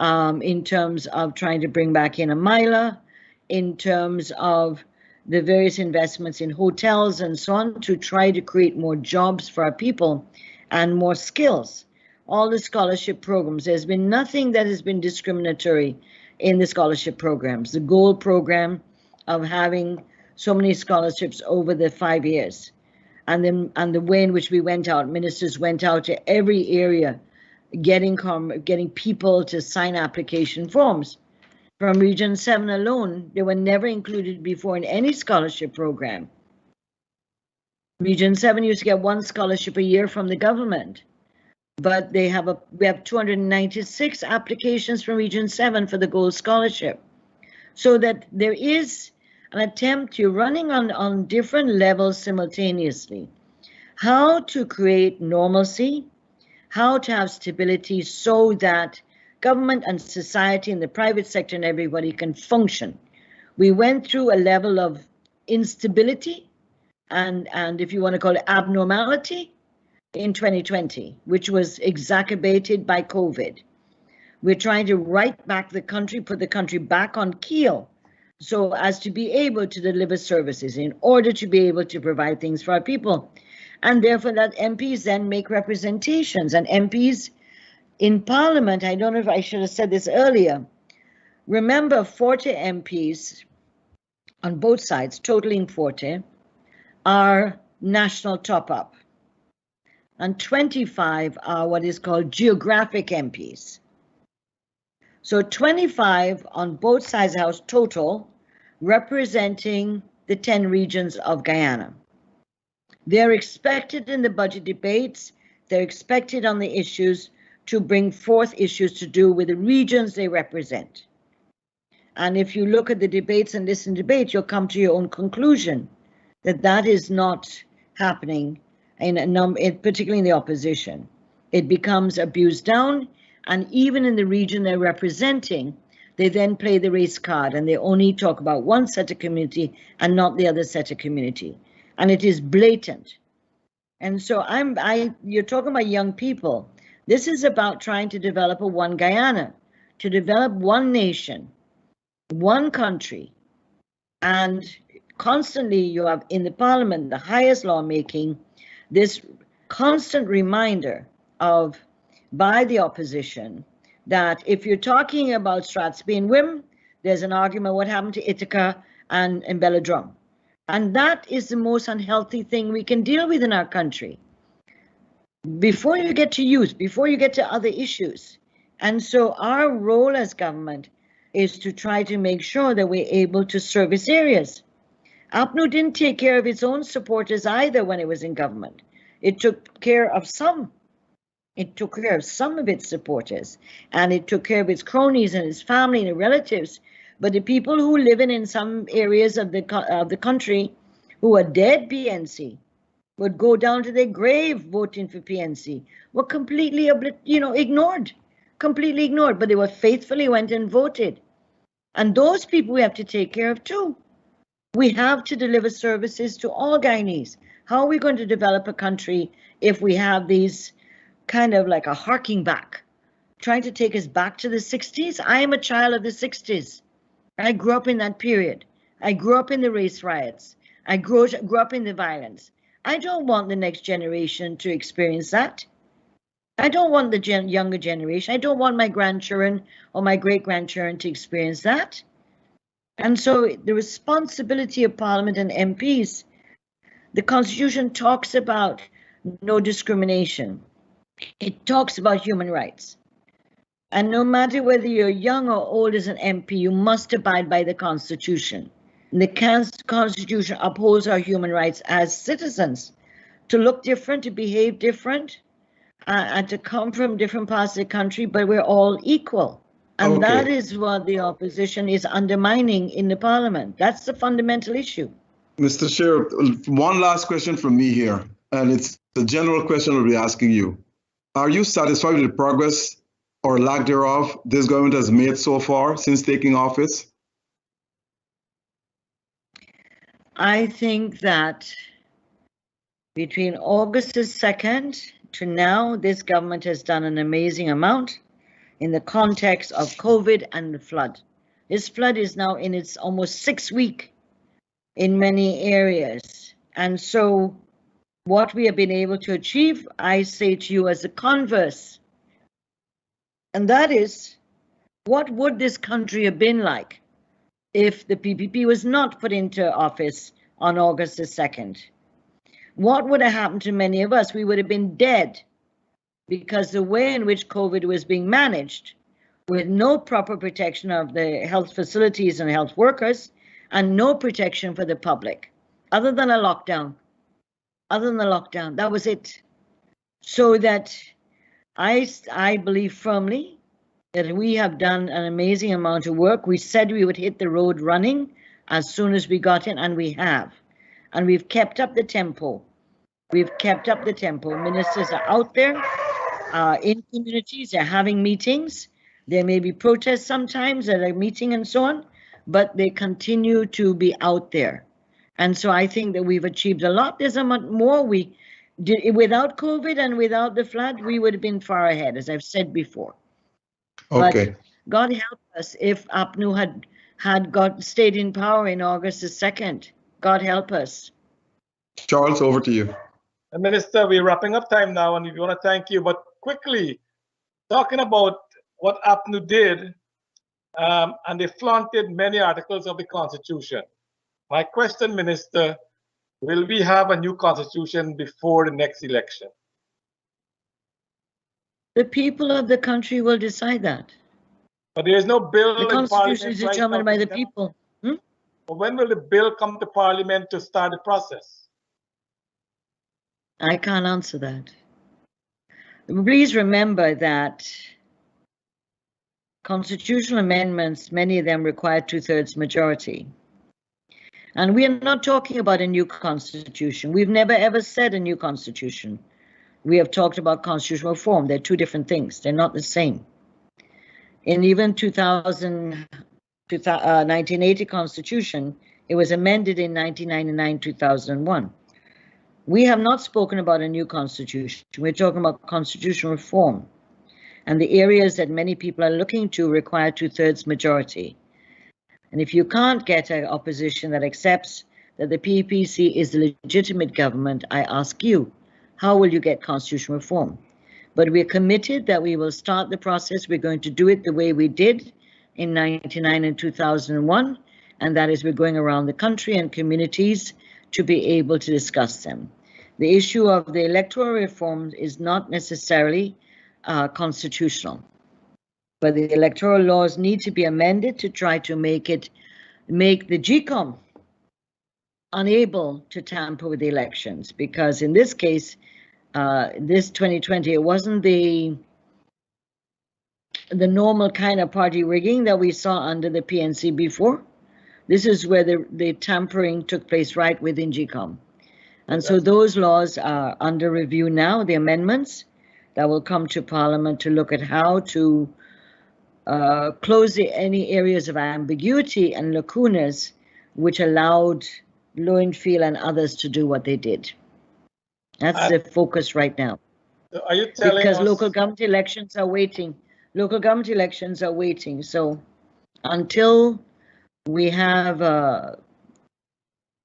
in terms of trying to bring back in a miler, in terms of the various investments in hotels and so on, to try to create more jobs for our people and more skills. All the scholarship programs, there's been nothing that has been discriminatory in the scholarship programs. The gold program of having so many scholarships over the 5 years, and the way in which we went out, ministers went out to every area, getting people to sign application forms. From Region 7 alone, they were never included before in any scholarship program. Region 7 used to get 1 scholarship a year from the government, but we have 296 applications from Region 7 for the Gold Scholarship. So that there is an attempt, you're running on different levels simultaneously. How to create normalcy, how to have stability so that government and society and the private sector and everybody can function. We went through a level of instability and if you want to call it abnormality in 2020, which was exacerbated by COVID. We're trying to right back the country, put the country back on keel, so as to be able to deliver services in order to be able to provide things for our people. And therefore that MPs then make representations, and MPs in Parliament, I don't know if I should have said this earlier, remember 40 MPs on both sides, totaling 40, are national top-up, and 25 are what is called geographic MPs. So 25 on both sides of the House total, representing the 10 regions of Guyana. They're expected in the budget debates, they're expected on the issues to bring forth issues to do with the regions they represent. And if you look at the debates and listen to debates, you'll come to your own conclusion that that is not happening, particularly in the opposition. It becomes abused down, and even in the region they're representing, they then play the race card and they only talk about one set of community and not the other set of community. And it is blatant. And so you're talking about young people. This is about trying to develop a one Guyana, to develop one nation, one country. And constantly you have in the Parliament, the highest lawmaking, this constant reminder by the opposition that if you're talking about Strathspey and Wim, there's an argument what happened to Ithaca and Belladrum. And that is the most unhealthy thing we can deal with in our country. before you get to youth, before you get to other issues. And so our role as government is to try to make sure that we're able to service areas. APNU didn't take care of its own supporters either when it was in government. It took care of some. It took care of some of its supporters, and it took care of its cronies and its family and its relatives. But the people who live in some areas of the country who are dead PNC, would go down to their grave voting for PNC, were completely, ignored, completely ignored, but they were faithfully went and voted. And those people we have to take care of too. We have to deliver services to all Guyanese. How are we going to develop a country if we have these kind of like a harking back, trying to take us back to the 60s? I am a child of the 60s. I grew up in that period. I grew up in the race riots. I grew up in the violence. I don't want the next generation to experience that. I don't want the younger generation. I don't want my grandchildren or my great-grandchildren to experience that. And so the responsibility of Parliament and MPs, the Constitution talks about no discrimination. It talks about human rights. And no matter whether you're young or old as an MP, you must abide by the Constitution. The Constitution upholds our human rights as citizens to look different, to behave different, and to come from different parts of the country, but we're all equal. And that is what the opposition is undermining in the Parliament. That's the fundamental issue. Mr. Chair, one last question from me here, and it's the general question I'll be asking you. Are you satisfied with the progress or lack thereof this government has made so far since taking office? I think that between August 2nd to now, this government has done an amazing amount in the context of COVID and the flood. This flood is now in its almost 6th week in many areas. And so what we have been able to achieve, I say to you as a converse, and that is, what would this country have been like if the PPP was not put into office on August 2nd? What would have happened to many of us? We would have been dead, because the way in which COVID was being managed, with no proper protection of the health facilities and health workers, and no protection for the public, other than a lockdown. That was it. So that I believe firmly that we have done an amazing amount of work. We said we would hit the road running as soon as we got in, and we have. And we've kept up the tempo. Ministers are out there in communities. They're having meetings. There may be protests sometimes at a meeting and so on, but they continue to be out there. And so I think that we've achieved a lot. There's a lot more we did. Without COVID and without the flood, we would have been far ahead, as I've said before. Okay. But God help us if APNU had stayed in power in August 2nd. God help us. Charles, over to you. Minister, we're wrapping up time now, and we want to thank you. But quickly, talking about what APNU did, and they flaunted many articles of the Constitution. My question, Minister, will we have a new Constitution before the next election? The people of the country will decide that. But there is no bill. The Constitution is determined by the people. But when will the bill come to Parliament to start the process? I can't answer that. Please remember that constitutional amendments, many of them require 2/3 majority. And we are not talking about a new constitution. We've never ever said a new constitution. We have talked about constitutional reform. They're two different things. They're not the same. In even 1980 Constitution, it was amended in 1999, 2001. We have not spoken about a new constitution. We're talking about constitutional reform. And the areas that many people are looking to require 2/3 majority. And if you can't get an opposition that accepts that the PPC is the legitimate government, I ask you, how will you get constitutional reform? But we're committed that we will start the process. We're going to do it the way we did in 1999 and 2001, and that is we're going around the country and communities to be able to discuss them. The issue of the electoral reform is not necessarily constitutional, but the electoral laws need to be amended to try to make the GCOM unable to tamper with the elections, because in this case, this 2020, it wasn't the normal kind of party rigging that we saw under the PNC before. This is where the tampering took place right within GCOM. And so those laws are under review now, the amendments that will come to Parliament to look at how to close any areas of ambiguity and lacunas which allowed Lowenfield and others to do what they did. That's the focus right now. Are you telling because us... local government elections are waiting. Local government elections are waiting. So until we have,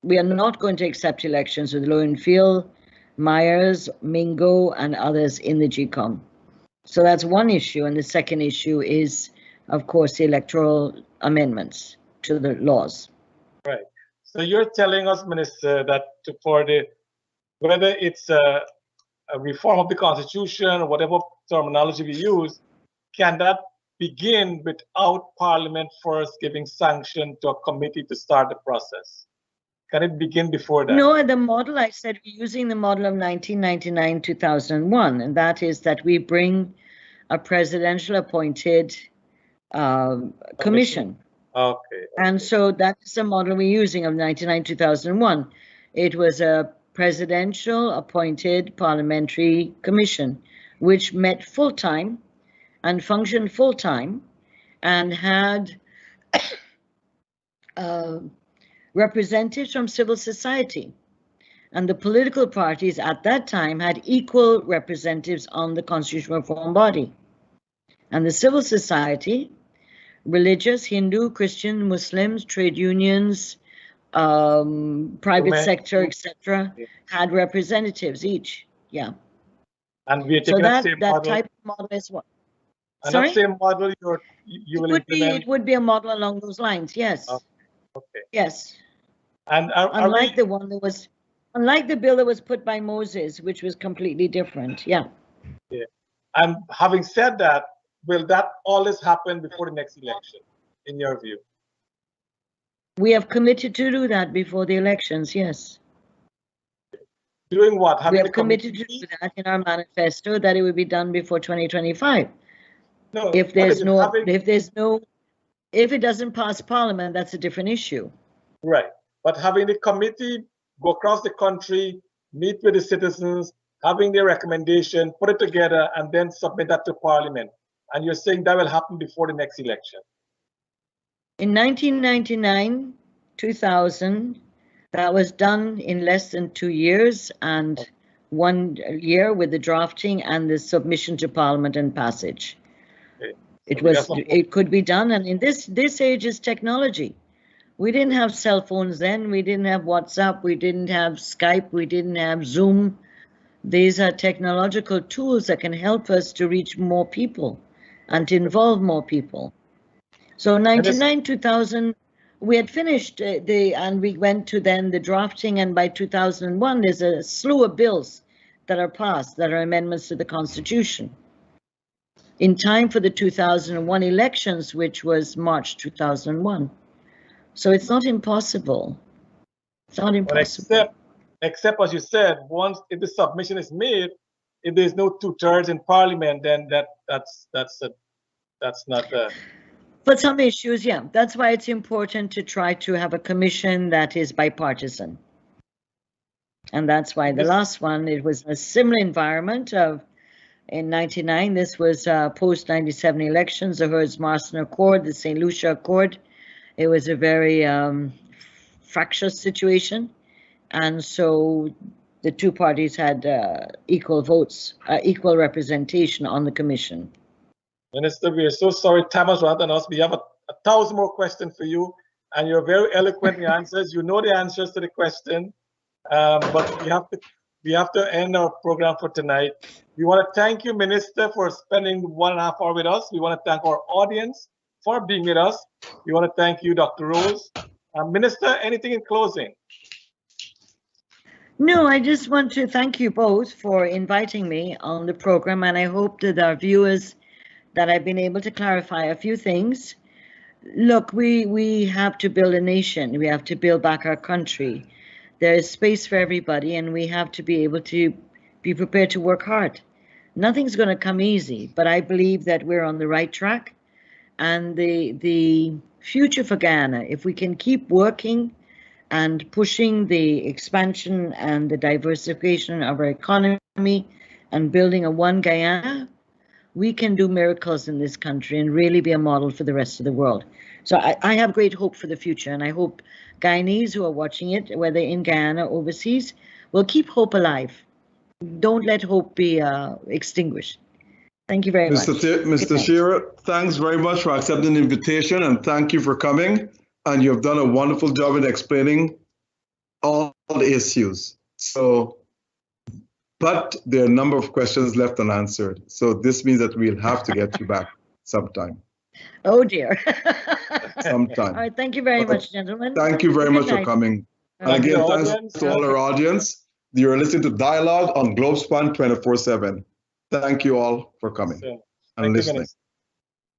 we are not going to accept elections with Lowenfield, Myers, Mingo, and others in the GCOM. So that's one issue. And the second issue is, of course, the electoral amendments to the laws. Right. So you're telling us, Minister, that whether it's a reform of the Constitution or whatever terminology we use, can that begin without Parliament first giving sanction to a committee to start the process? Can it begin before that? No, the model I said, we're using the model of 1999-2001, and that is that we bring a presidential appointed commission. Okay. And so that's the model we're using of 1999-2001. It was a presidential appointed parliamentary commission, which met full-time and functioned full-time and had representatives from civil society. And the political parties at that time had equal representatives on the constitutional reform body. And the civil society, religious, Hindu, Christian, Muslims, trade unions, private sector, etc., had representatives each. Yeah. And we're taking so that model. type of model is what? And Sorry? that same model you will implement? It would be a model along those lines, yes. Okay. Yes. And unlike the one that was, unlike the bill that was put by Moses, which was completely different. Yeah. Yeah. And having said that, will that always happen before the next election, in your view? We have committed to do that before the elections, yes. Doing what? We have committed to do that in our manifesto, that it would be done before 2025. No, if it doesn't pass Parliament, that's a different issue. Right. But having the committee go across the country, meet with the citizens, having their recommendation, put it together, and then submit that to Parliament. And you're saying that will happen before the next election? In 1999, 2000, that was done in less than 2 years and 1 year with the drafting and the submission to Parliament and passage. Okay. It could be done, and in this age is technology. We didn't have cell phones then, we didn't have WhatsApp, we didn't have Skype, we didn't have Zoom. These are technological tools that can help us to reach more people and to involve more people. So 99, 2000, we had finished and we went to then the drafting, and by 2001, there's a slew of bills that are passed that are amendments to the Constitution in time for the 2001 elections, which was March 2001. So it's not impossible. It's not impossible. But except as you said, if the submission is made, if there's no 2/3 in Parliament, then that's not. But some issues, yeah. That's why it's important to try to have a commission that is bipartisan. And that's why the last one, it was a similar environment in 99. This was post 97 elections, the Hearst-Marston Accord, the St. Lucia Accord. It was a very fractious situation. And so the two parties had equal votes, equal representation on the commission. Minister, we are so sorry, time has run on us. We have 1,000 more questions for you, and you're very eloquent in your answers. You know the answers to the question, but we have to end our program for tonight. We want to thank you, Minister, for spending 1.5 hours with us. We want to thank our audience for being with us. We want to thank you, Dr. Rose. Minister, anything in closing? No, I just want to thank you both for inviting me on the program, and I hope that our viewers that I've been able to clarify a few things. Look, we have to build a nation. We have to build back our country. There is space for everybody, and we have to be able to be prepared to work hard. Nothing's going to come easy, but I believe that we're on the right track. And the future for Guyana, if we can keep working and pushing the expansion and the diversification of our economy and building a one Guyana, we can do miracles in this country and really be a model for the rest of the world. So I have great hope for the future, and I hope Guyanese who are watching it, whether in Guyana or overseas, will keep hope alive. Don't let hope be extinguished. Thank you very much. Mr. Shearer, thanks very much for accepting the invitation, and thank you for coming. And you've done a wonderful job in explaining all the issues. So, but there are a number of questions left unanswered. So this means that we'll have to get you back sometime. Oh dear. Sometime. All right, thank you very much, gentlemen. Thank you very much for coming. And again, thanks to all our audience. You're listening to Dialogue on Globespan 24/7. Thank you all for coming and listening.